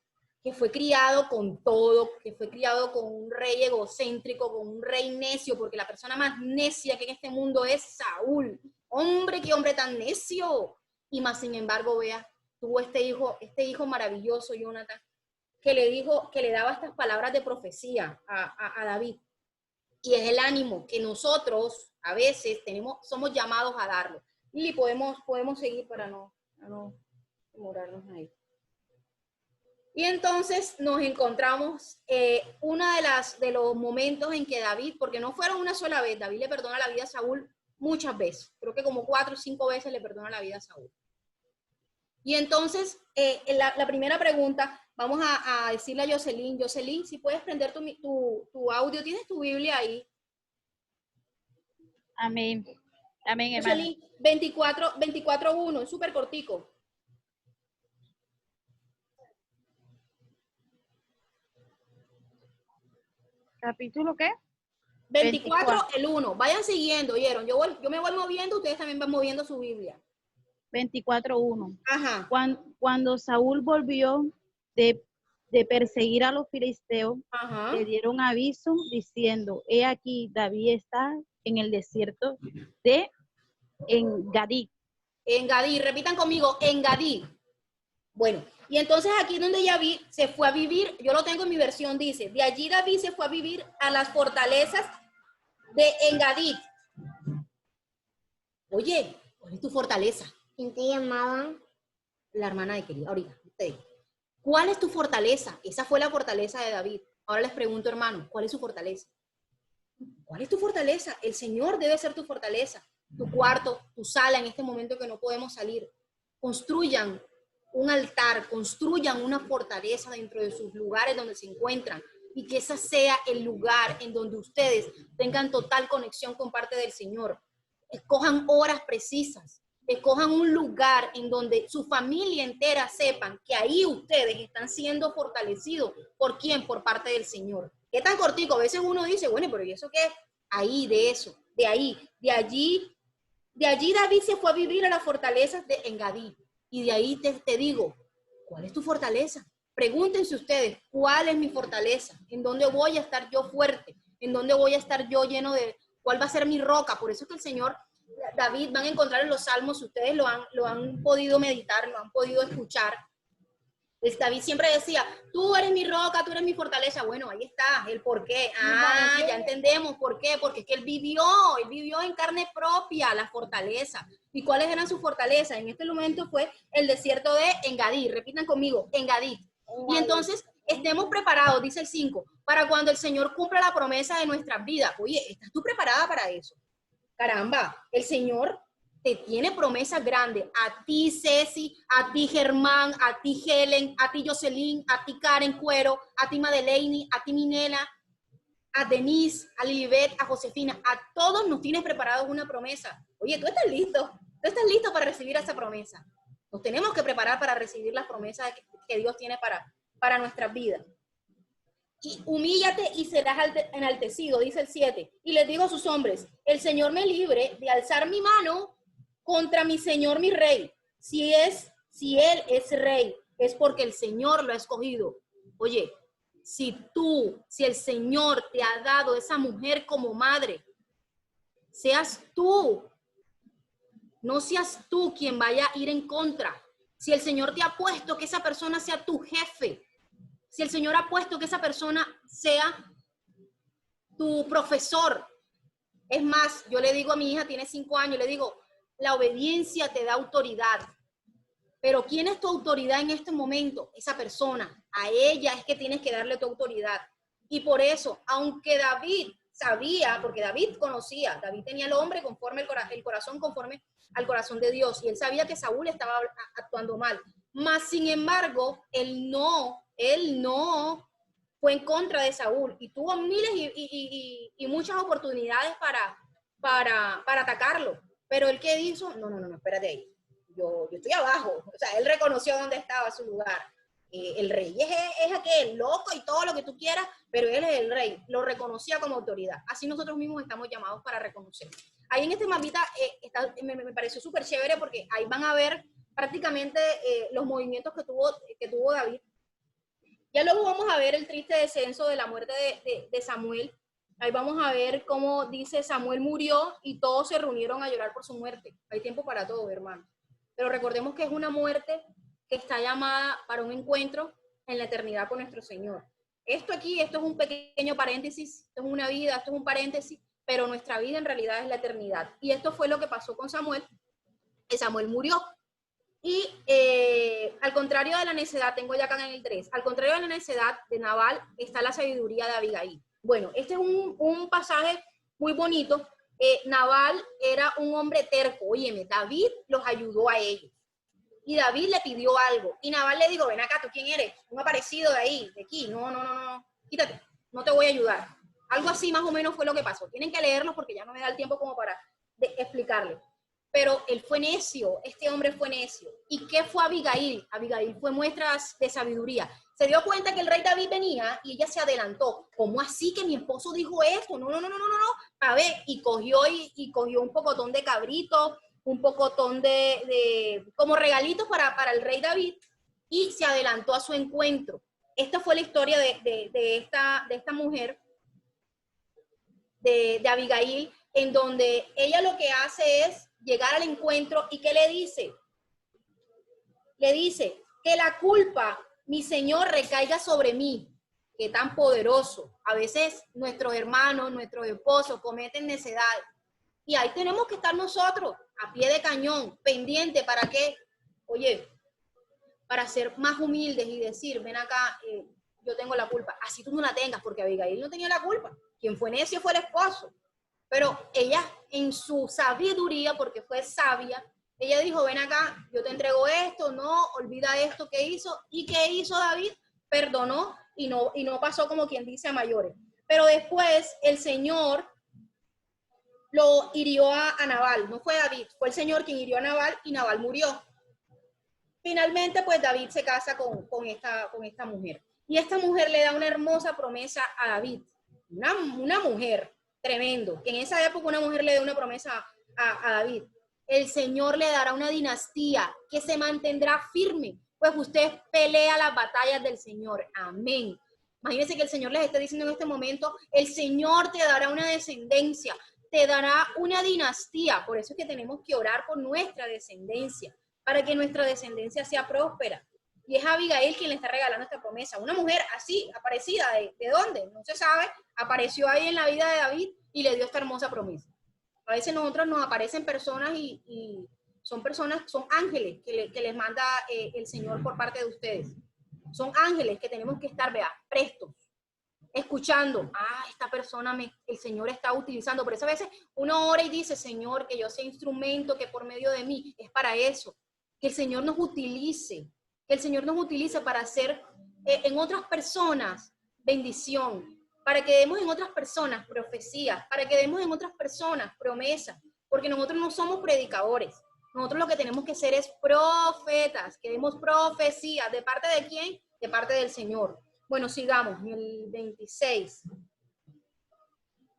que fue criado con todo, que fue criado con un rey egocéntrico, con un rey necio, porque la persona más necia que en este mundo es Saúl. Hombre, qué hombre tan necio. Y más sin embargo, vea, tuvo este hijo maravilloso, Jonathan, que le daba estas palabras de profecía a David. Y es el ánimo que nosotros a veces somos llamados a darlo. Y podemos seguir para no demorarnos ahí. Y entonces nos encontramos uno de los momentos en que David, porque no fueron una sola vez, David le perdona la vida a Saúl muchas veces, creo que como 4 o 5 veces le perdona la vida a Saúl. Y entonces, la primera pregunta, vamos a decirle a Jocelyn. Jocelyn, si puedes prender tu audio, ¿tienes tu Biblia ahí? Amén. Amén, hermano. Jocelyn, 24:1, es súper cortico. ¿Capítulo qué? 24, el 1. Vayan siguiendo, ¿oyeron? Yo me voy moviendo, ustedes también van moviendo su Biblia. 24:1. Ajá. Cuando Saúl volvió de perseguir a los filisteos, Ajá. le dieron aviso diciendo, he aquí, David está en el desierto de Engadí. Engadí, repitan conmigo, Engadí. Bueno, y entonces aquí donde David se fue a vivir, yo lo tengo en mi versión, dice, de allí David se fue a vivir a las fortalezas de Engadí. Oye, ¿cuál es tu fortaleza? ¿Quién te llamaba? La hermana de Kelly, ahorita. ¿Cuál es tu fortaleza? Esa fue la fortaleza de David. Ahora les pregunto, hermano, ¿cuál es su fortaleza? ¿Cuál es tu fortaleza? El Señor debe ser tu fortaleza. Tu cuarto, tu sala en este momento que no podemos salir. Construyan un altar, construyan una fortaleza dentro de sus lugares donde se encuentran y que ese sea el lugar en donde ustedes tengan total conexión con parte del Señor. Escojan horas precisas, escojan un lugar en donde su familia entera sepan que ahí ustedes están siendo fortalecidos. ¿Por quién? Por parte del Señor. ¿Qué tan cortico? A veces uno dice, bueno, pero ¿y eso qué? Ahí, de eso, de ahí, de allí David se fue a vivir a las fortalezas de Engadí. Y de ahí te digo, ¿cuál es tu fortaleza? Pregúntense ustedes, ¿cuál es mi fortaleza? ¿En dónde voy a estar yo fuerte? ¿En dónde voy a estar yo lleno de... ¿Cuál va a ser mi roca? Por eso es que el Señor, David, van a encontrar en los salmos, ustedes lo han podido meditar, lo han podido escuchar. David siempre decía, tú eres mi roca, tú eres mi fortaleza. Bueno, ahí está, el por qué. Ah, ya entendemos por qué. Porque es que él vivió en carne propia la fortaleza. ¿Y cuáles eran sus fortalezas? En este momento fue el desierto de Engadí. Repitan conmigo, Engadí. Y entonces, estemos preparados, dice el 5, para cuando el Señor cumpla la promesa de nuestras vidas. Oye, ¿estás tú preparada para eso? Caramba, el Señor te tiene promesas grandes. A ti, Ceci, a ti, Germán, a ti, Helen, a ti, Jocelyn, a ti, Karen Cuero, a ti, Madeleine, a ti, Minela, a Denise, a Lilibet, a Josefina. A todos nos tienes preparados una promesa. Oye, ¿tú estás listo? ¿Tú estás listo para recibir esa promesa? Nos tenemos que preparar para recibir las promesas que Dios tiene para nuestras vidas. Y humíllate y serás enaltecido, dice el 7. Y les digo a sus hombres, el Señor me libre de alzar mi mano contra mi Señor, mi Rey. Si Él es Rey, es porque el Señor lo ha escogido. Oye, si el Señor te ha dado esa mujer como madre, seas tú, no seas tú quien vaya a ir en contra. Si el Señor te ha puesto que esa persona sea tu jefe, si el Señor ha puesto que esa persona sea tu profesor. Es más, yo le digo a mi hija, tiene 5 años, le digo, la obediencia te da autoridad. Pero ¿quién es tu autoridad en este momento? Esa persona. A ella es que tienes que darle tu autoridad. Y por eso, aunque David sabía, porque David conocía, David tenía el hombre conforme el corazón conforme al corazón de Dios, y él sabía que Saúl estaba actuando mal. Mas, sin embargo, él no fue en contra de Saúl y tuvo miles y muchas oportunidades para atacarlo. Pero él, ¿qué hizo? No, espérate ahí. Yo estoy abajo. O sea, él reconoció dónde estaba su lugar. El rey es aquel loco y todo lo que tú quieras, pero él es el rey. Lo reconocía como autoridad. Así nosotros mismos estamos llamados para reconocer. Ahí en este mapita me pareció súper chévere porque ahí van a ver prácticamente los movimientos que tuvo David. Ya luego vamos a ver el triste descenso de la muerte de Samuel. Ahí vamos a ver cómo dice, Samuel murió y todos se reunieron a llorar por su muerte. Hay tiempo para todo, hermano. Pero recordemos que es una muerte que está llamada para un encuentro en la eternidad con nuestro Señor. Esto es un pequeño paréntesis, esto es una vida, esto es un paréntesis, pero nuestra vida en realidad es la eternidad. Y esto fue lo que pasó con Samuel, que Samuel murió. Y al contrario de la necedad, tengo ya acá en el 3, al contrario de la necedad de Nabal está la sabiduría de Abigail. Bueno, este es un pasaje muy bonito. Nabal era un hombre terco. Óyeme, David los ayudó a ellos. Y David le pidió algo. Y Nabal le dijo, ven acá, ¿tú quién eres? Un aparecido de ahí, de aquí. No, quítate, no te voy a ayudar. Algo así más o menos fue lo que pasó. Tienen que leerlo porque ya no me da el tiempo como para explicarles. Pero él fue necio, este hombre fue necio. ¿Y qué fue Abigail? Abigail fue muestras de sabiduría. Se dio cuenta que el rey David venía y ella se adelantó. ¿Cómo así que mi esposo dijo esto? No. A ver, y cogió un pocotón de cabritos, un pocotón como regalitos para el rey David y se adelantó a su encuentro. Esta fue la historia de esta mujer, de Abigail, en donde ella lo que hace es llegar al encuentro y ¿qué le dice? Le dice que la culpa, mi Señor, recaiga sobre mí. Qué tan poderoso. A veces nuestros hermanos, nuestros esposos cometen necedades y ahí tenemos que estar nosotros a pie de cañón, pendiente. ¿Para qué? Oye, para ser más humildes y decir, ven acá, yo tengo la culpa. Así tú no la tengas, porque Abigail no tenía la culpa. Quien fue necio fue el esposo. Pero ella, en su sabiduría, porque fue sabia, ella dijo, ven acá, yo te entrego esto, no, olvida esto que hizo. ¿Y qué hizo David? Perdonó y no pasó como quien dice a mayores. Pero después el Señor lo hirió a Nabal. No fue David, fue el Señor quien hirió a Nabal y Nabal murió. Finalmente, pues David se casa con esta mujer. Y esta mujer le da una hermosa promesa a David. Una mujer tremendo, que en esa época una mujer le dio una promesa a David. El Señor le dará una dinastía que se mantendrá firme, pues usted pelea las batallas del Señor. Amén. Imagínense que el Señor les está diciendo en este momento, el Señor te dará una descendencia, te dará una dinastía. Por eso es que tenemos que orar por nuestra descendencia, para que nuestra descendencia sea próspera. Y es Abigail quien le está regalando esta promesa. Una mujer así, aparecida, ¿de dónde? No se sabe, apareció ahí en la vida de David y le dio esta hermosa promesa. A veces nosotros nos aparecen personas y son ángeles que les manda el Señor por parte de ustedes. Son ángeles que tenemos que estar, prestos. escuchando, esta persona el Señor está utilizando. Por eso a veces uno ora y dice, Señor, que yo sea instrumento, que por medio de mí, es para eso, que el Señor nos utilice, que el Señor nos utilice para hacer en otras personas bendición, para que demos en otras personas profecías, para que demos en otras personas promesas, porque nosotros no somos predicadores, nosotros lo que tenemos que ser es profetas, que demos profecías. ¿De parte de quién? De parte del Señor. Bueno, sigamos, en el 26.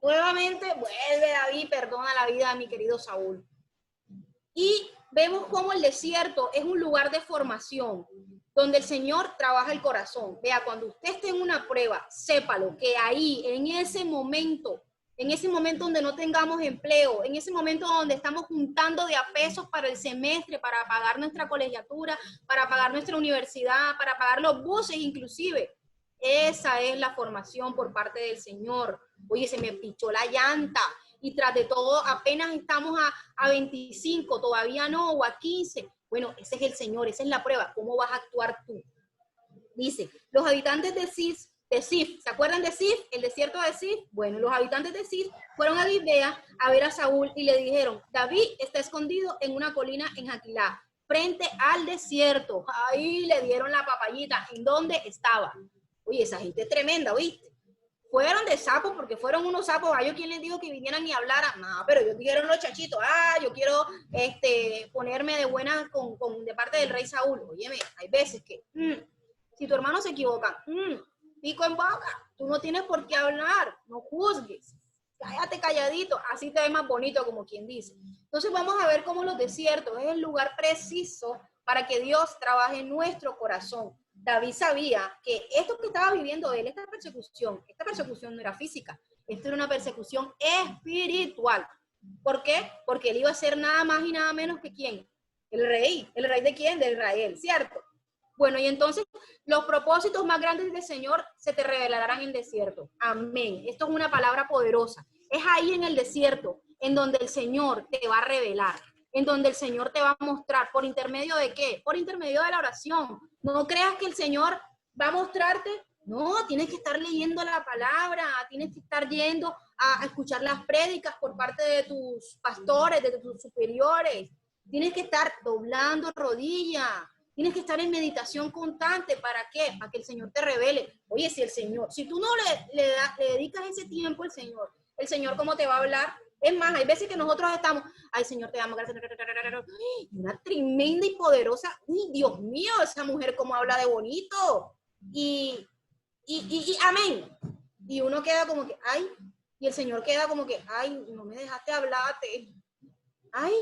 Nuevamente vuelve David, perdona la vida de mi querido Saúl. Y vemos cómo el desierto es un lugar de formación, donde el Señor trabaja el corazón. Vea, cuando usted esté en una prueba, sépalo, que ahí, en ese momento donde no tengamos empleo, en ese momento donde estamos juntando de a pesos para el semestre, para pagar nuestra colegiatura, para pagar nuestra universidad, para pagar los buses inclusive, esa es la formación por parte del Señor. Oye, se me pichó la llanta y tras de todo apenas estamos a 25, todavía no, o a 15. Bueno, ese es el Señor, esa es la prueba. ¿Cómo vas a actuar tú? Dice, los habitantes de Zif, ¿se acuerdan de Zif? El desierto de Zif. Bueno, los habitantes de Zif fueron a Gibea a ver a Saúl y le dijeron, David está escondido en una colina en Jaquilá, frente al desierto. Ahí le dieron la papayita. ¿En dónde estaba? Oye, esa gente es tremenda, ¿oíste? Fueron de sapos porque fueron unos sapos. Yo quien les dijo que vinieran y hablaran. No, pero ellos dijeron los chachitos. Yo quiero ponerme de buena de parte del rey Saúl. Óyeme, hay veces que si tu hermano se equivoca, pico en boca. Tú no tienes por qué hablar. No juzgues. Cállate calladito. Así te ves más bonito, como quien dice. Entonces vamos a ver cómo los desiertos es el lugar preciso para que Dios trabaje en nuestro corazón. David sabía que esto que estaba viviendo él, esta persecución no era física, esto era una persecución espiritual. ¿Por qué? Porque él iba a ser nada más y nada menos que ¿quién? El rey de quién? De Israel, ¿cierto? Bueno, y entonces los propósitos más grandes del Señor se te revelarán en el desierto. Amén. Esto es una palabra poderosa. Es ahí en el desierto en donde el Señor te va a revelar, en donde el Señor te va a mostrar. ¿Por intermedio de qué? Por intermedio de la oración. No creas que el Señor va a mostrarte. No, tienes que estar leyendo la palabra, tienes que estar yendo a escuchar las prédicas por parte de tus pastores, de tus superiores. Tienes que estar doblando rodillas. Tienes que estar en meditación constante. ¿Para qué? Para que el Señor te revele. Oye, si tú no le dedicas ese tiempo al Señor, el Señor ¿cómo te va a hablar? Es más, hay veces que nosotros estamos, ay Señor, te damos gracias, una tremenda y poderosa, uy, Dios mío, esa mujer cómo habla de bonito, y amén, y uno queda como que, ay, y el Señor queda como que, ay, no me dejaste hablarte, ay,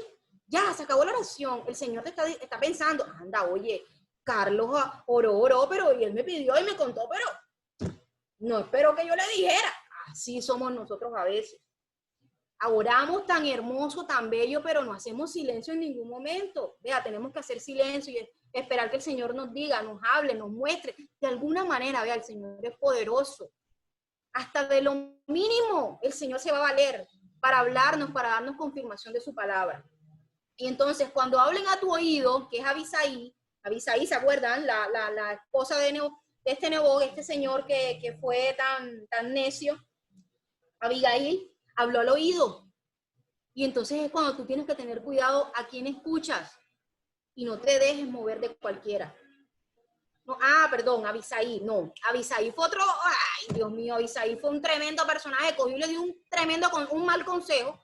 ya, se acabó la oración, el Señor te está pensando, anda, oye, Carlos oró, pero y él me pidió y me contó, pero no espero que yo le dijera, así somos nosotros a veces. Oramos tan hermoso, tan bello, pero no hacemos silencio en ningún momento. Vea, tenemos que hacer silencio y esperar que el Señor nos diga, nos hable, nos muestre. De alguna manera, vea, el Señor es poderoso. Hasta de lo mínimo, el Señor se va a valer para hablarnos, para darnos confirmación de su palabra. Y entonces, cuando hablen a tu oído, que es Abisaí, ¿se acuerdan? La esposa de este Nebog, este señor que fue tan necio, Abigail, habló al oído. Y entonces es cuando tú tienes que tener cuidado a quién escuchas y no te dejes mover de cualquiera. No, Abisaí, no. Abisaí fue otro, ay, Dios mío, Abisaí fue un tremendo personaje, cogió y le dio un mal consejo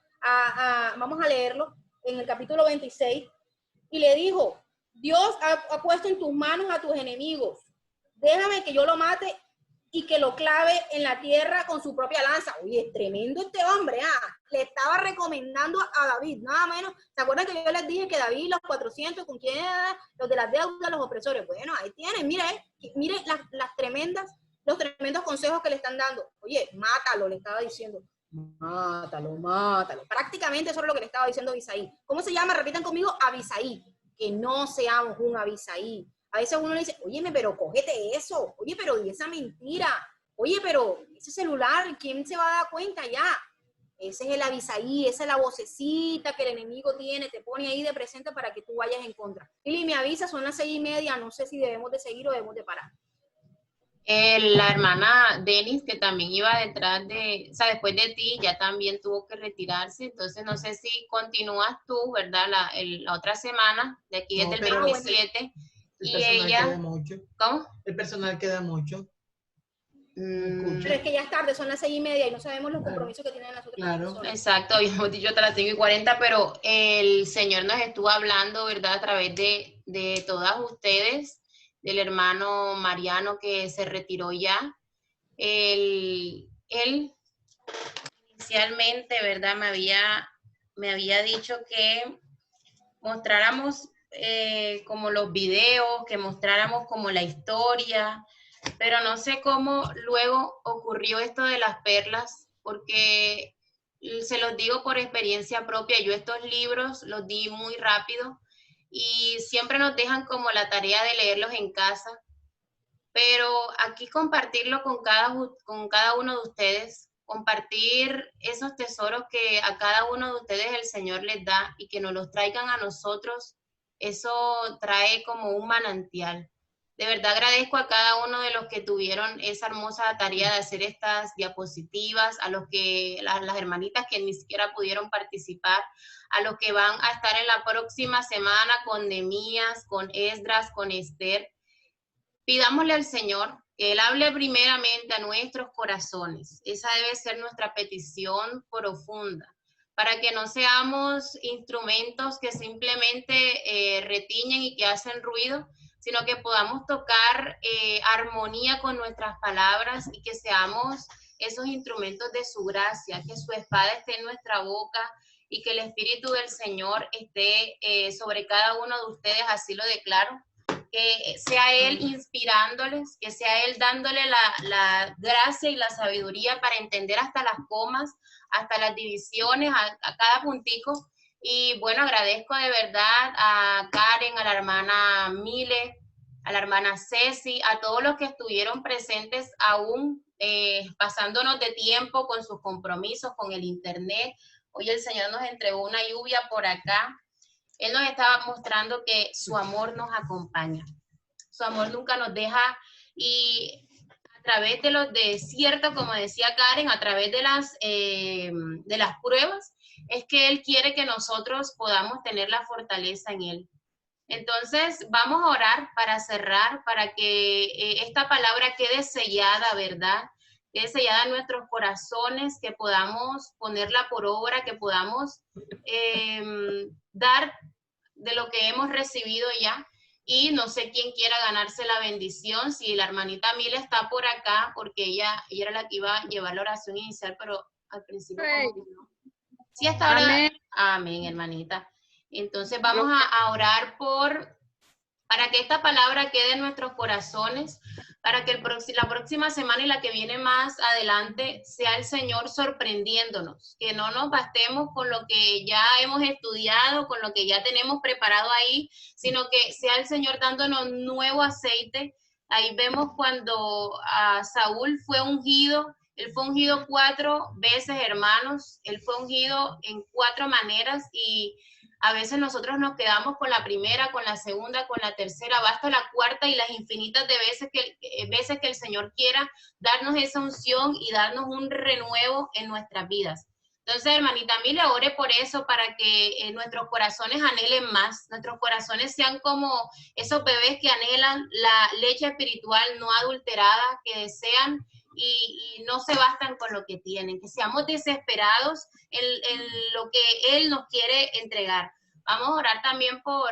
vamos a leerlo en el capítulo 26, y le dijo, Dios ha puesto en tus manos a tus enemigos, déjame que yo lo mate y que lo clave en la tierra con su propia lanza. Oye, es tremendo este hombre, le estaba recomendando a David, nada menos. ¿Se acuerdan que yo les dije que David, los 400, con quién era? Los de las deudas, los opresores. Bueno, ahí tienen, mire los tremendos consejos que le están dando. Oye, mátalo, le estaba diciendo. Mátalo. Prácticamente eso es lo que le estaba diciendo Abisaí. ¿Cómo se llama? Repitan conmigo, Abisaí. Que no seamos un Abisaí. A veces uno le dice, óyeme, pero cógete eso. Oye, pero di esa mentira. Oye, pero ese celular, ¿quién se va a dar cuenta ya? Ese es el Abisaí, esa es la vocecita que el enemigo tiene, te pone ahí de presente para que tú vayas en contra. Lili, me avisa, son las 6:30, no sé si debemos de seguir o debemos de parar. La hermana Denis, que también iba detrás de, o sea, después de ti, ya también tuvo que retirarse. Entonces, no sé si continúas tú, ¿verdad? La otra semana, de aquí No, desde el pero 27. el Y personal ella, queda mucho. ¿cómo? El personal queda mucho. No Mm, Pero es escucha. que ya es tarde, son las 6:30 y no sabemos los Claro. compromisos que tienen las otras Claro. personas. exacto, habíamos dicho hasta las 5:40, pero el Señor nos estuvo hablando, ¿verdad? A través de todas ustedes, del hermano Mariano que se retiró ya. Él inicialmente, ¿verdad? Me había dicho que mostráramos como los videos, que mostráramos como la historia, pero no sé cómo luego ocurrió esto de las perlas, porque se los digo por experiencia propia, yo estos libros los di muy rápido y siempre nos dejan como la tarea de leerlos en casa, pero aquí compartirlo con cada uno de ustedes, compartir esos tesoros que a cada uno de ustedes el Señor les da y que nos los traigan a nosotros, eso trae como un manantial. De verdad agradezco a cada uno de los que tuvieron esa hermosa tarea de hacer estas diapositivas, a los que las hermanitas que ni siquiera pudieron participar, a los que van a estar en la próxima semana con Nehemías, con Esdras, con Esther. Pidámosle al Señor que Él hable primeramente a nuestros corazones. Esa debe ser nuestra petición profunda, para que no seamos instrumentos que simplemente retiñen y que hacen ruido, sino que podamos tocar armonía con nuestras palabras y que seamos esos instrumentos de su gracia, que su espada esté en nuestra boca y que el Espíritu del Señor esté sobre cada uno de ustedes, así lo declaro. Que sea Él inspirándoles, que sea Él dándole la gracia y la sabiduría para entender hasta las comas, hasta las divisiones, a cada puntico. Y bueno, agradezco de verdad a Karen, a la hermana Mile, a la hermana Ceci, a todos los que estuvieron presentes aún pasándonos de tiempo con sus compromisos, con el internet. Hoy el Señor nos entregó una lluvia por acá. Él nos estaba mostrando que su amor nos acompaña. Su amor nunca nos deja y a través de los desiertos, como decía Karen, a través de las pruebas, es que Él quiere que nosotros podamos tener la fortaleza en Él. Entonces, vamos a orar para cerrar, para que esta palabra quede sellada, ¿verdad? Quede sellada en nuestros corazones, que podamos ponerla por obra, que podamos dar de lo que hemos recibido ya. Y no sé quién quiera ganarse la bendición, si la hermanita Mila está por acá, porque ella era la que iba a llevar la oración inicial, pero al principio como que no. Sí, hasta ahora. Amén. Amén, hermanita. Entonces vamos a orar para que esta palabra quede en nuestros corazones, para que la próxima semana y la que viene más adelante sea el Señor sorprendiéndonos, que no nos bastemos con lo que ya hemos estudiado, con lo que ya tenemos preparado ahí, sino que sea el Señor dándonos nuevo aceite. Ahí vemos cuando a Saúl fue ungido, él fue ungido 4 veces, hermanos, él fue ungido en 4 maneras y a veces nosotros nos quedamos con la primera, con la segunda, con la tercera, basta la cuarta y las infinitas de veces que el Señor quiera darnos esa unción y darnos un renuevo en nuestras vidas. Entonces, hermanita Mila, ore por eso, para que nuestros corazones anhelen más, nuestros corazones sean como esos bebés que anhelan la leche espiritual no adulterada, que desean y no se bastan con lo que tienen, que seamos desesperados en lo que Él nos quiere entregar. Vamos a orar también por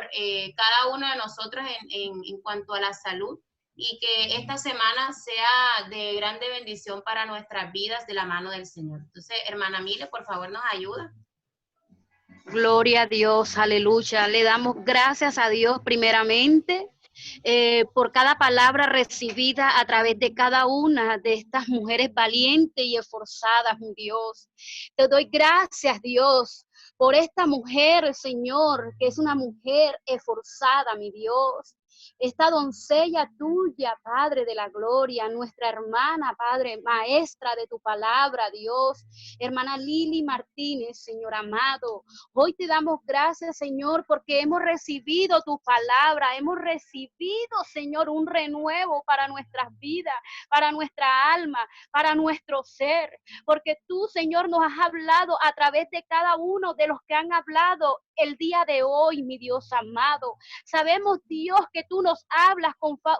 cada uno de nosotros en cuanto a la salud y que esta semana sea de grande bendición para nuestras vidas de la mano del Señor. Entonces, hermana Mile, por favor, nos ayuda. Gloria a Dios, aleluya. Le damos gracias a Dios primeramente por cada palabra recibida a través de cada una de estas mujeres valientes y esforzadas, mi Dios. Te doy gracias, Dios, por esta mujer, Señor, que es una mujer esforzada, mi Dios, esta doncella tuya, Padre de la gloria, nuestra hermana, Padre, maestra de tu palabra, Dios, hermana Lili Martínez, Señor amado. Hoy te damos gracias, Señor, porque hemos recibido tu palabra, hemos recibido, Señor, un renuevo para nuestras vidas, para nuestra alma, para nuestro ser, porque tú, Señor, nos has hablado a través de cada uno de los que han hablado el día de hoy, mi Dios amado. Sabemos, Dios, que tú nos hablas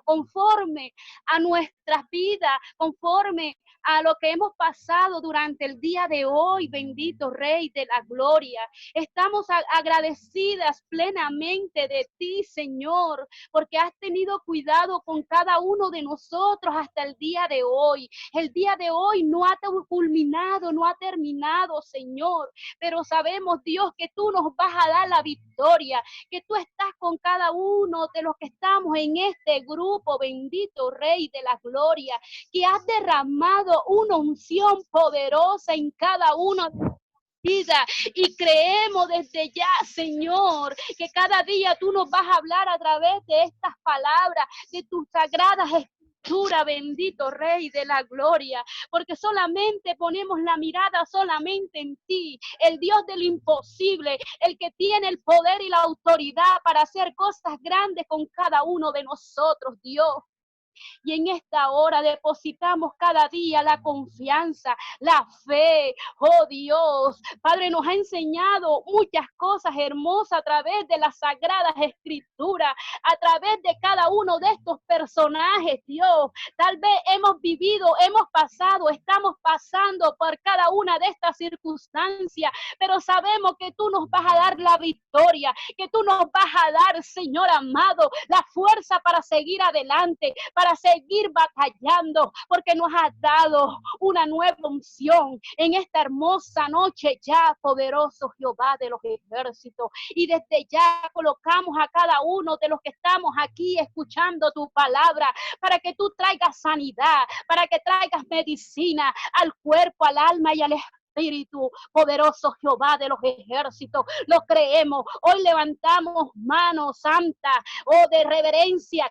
conforme a nuestras vidas, conforme a lo que hemos pasado durante el día de hoy, bendito Rey de la gloria. Estamos agradecidas plenamente de ti, Señor, porque has tenido cuidado con cada uno de nosotros hasta el día de hoy. El día de hoy no ha culminado, no ha terminado, Señor, pero sabemos, Dios, que tú nos vas a dar la victoria, que tú estás con cada uno de los que estamos en este grupo, bendito Rey de la gloria, que has derramado una unción poderosa en cada uno de vida, y creemos desde ya, Señor, que cada día tú nos vas a hablar a través de estas palabras, de tus sagradas escrituras, bendito Rey de la gloria, porque solamente ponemos la mirada solamente en ti, el Dios de lo imposible, el que tiene el poder y la autoridad para hacer cosas grandes con cada uno de nosotros, Dios. Y en esta hora depositamos cada día la confianza, la fe. Oh Dios, Padre, nos ha enseñado muchas cosas hermosas a través de las sagradas escrituras, a través de cada uno de estos personajes, Dios. Tal vez hemos vivido, hemos pasado, estamos pasando por cada una de estas circunstancias, pero sabemos que tú nos vas a dar la victoria, que tú nos vas a dar, Señor amado, la fuerza para seguir adelante, para seguir batallando, porque nos has dado una nueva unción en esta hermosa noche ya, poderoso Jehová de los ejércitos. Y desde ya colocamos a cada uno de los que estamos aquí escuchando tu palabra, para que tú traigas sanidad, para que traigas medicina al cuerpo, al alma y al espíritu, poderoso Jehová de los ejércitos. Lo creemos. Hoy levantamos manos santas, oh, de reverencia,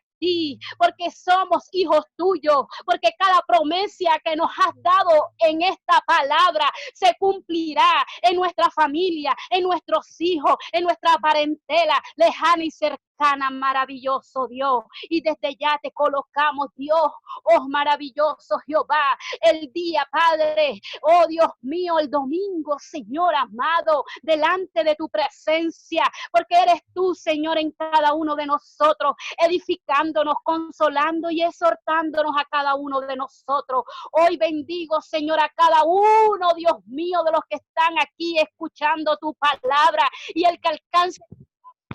porque somos hijos tuyos, porque cada promesa que nos has dado en esta palabra se cumplirá en nuestra familia, en nuestros hijos, en nuestra parentela lejana y cercana, maravilloso Dios. Y desde ya te colocamos, Dios, oh maravilloso Jehová, el día, Padre, oh Dios mío, el domingo, Señor amado, delante de tu presencia, porque eres tú, Señor, en cada uno de nosotros, edificando, consolando y exhortándonos a cada uno de nosotros. Hoy bendigo, Señor, a cada uno, Dios mío, de los que están aquí escuchando tu palabra, y el que alcance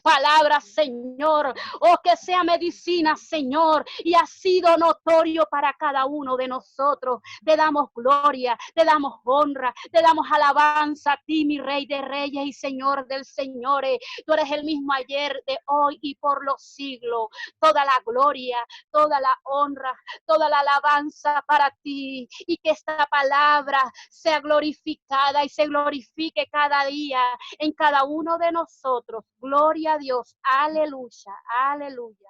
palabra, Señor, oh, que sea medicina, Señor, y ha sido notorio para cada uno de nosotros. Te damos gloria, te damos honra, te damos alabanza a ti, mi Rey de reyes y Señor del señores. Tú eres el mismo ayer, de hoy y por los siglos. Toda la gloria, toda la honra, toda la alabanza para ti, y que esta palabra sea glorificada y se glorifique cada día en cada uno de nosotros. Gloria a Dios, aleluya, aleluya.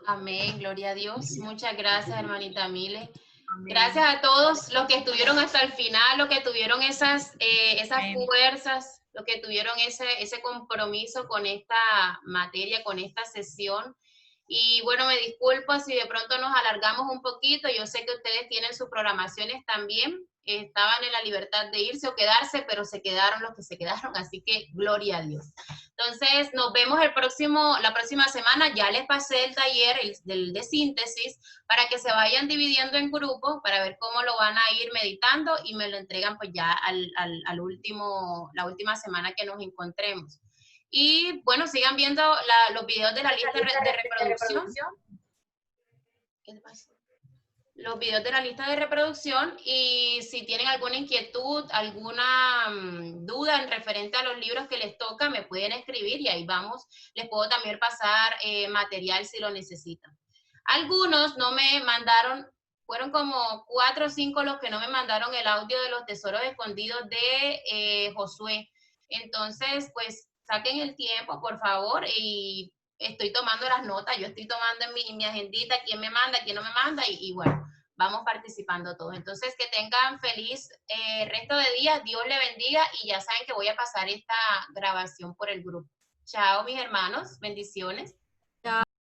Amén, gloria a Dios. Muchas gracias, hermanita Mile. Gracias a todos los que estuvieron hasta el final, los que tuvieron esas fuerzas, los que tuvieron ese compromiso con esta materia, con esta sesión. Y bueno, me disculpo si de pronto nos alargamos un poquito. Yo sé que ustedes tienen sus programaciones también. Estaban en la libertad de irse o quedarse, pero se quedaron los que se quedaron, así que gloria a Dios. Entonces, nos vemos la próxima semana. Ya les pasé el taller de síntesis para que se vayan dividiendo en grupos para ver cómo lo van a ir meditando, y me lo entregan pues ya la última semana que nos encontremos. Y bueno, sigan viendo los videos de la lista de reproducción. ¿Qué pasa? Los videos de la lista de reproducción, y si tienen alguna inquietud, alguna duda en referente a los libros que les toca, me pueden escribir y ahí vamos. Les puedo también pasar material si lo necesitan. Algunos no me mandaron, fueron como 4 o 5 los que no me mandaron el audio de los tesoros escondidos de Josué. Entonces, pues saquen el tiempo, por favor, y estoy tomando las notas, yo estoy tomando en mi agendita quién me manda, quién no me manda, y bueno, vamos participando todos. Entonces, que tengan feliz resto de día, Dios le bendiga, y ya saben que voy a pasar esta grabación por el grupo. Chao, mis hermanos, bendiciones.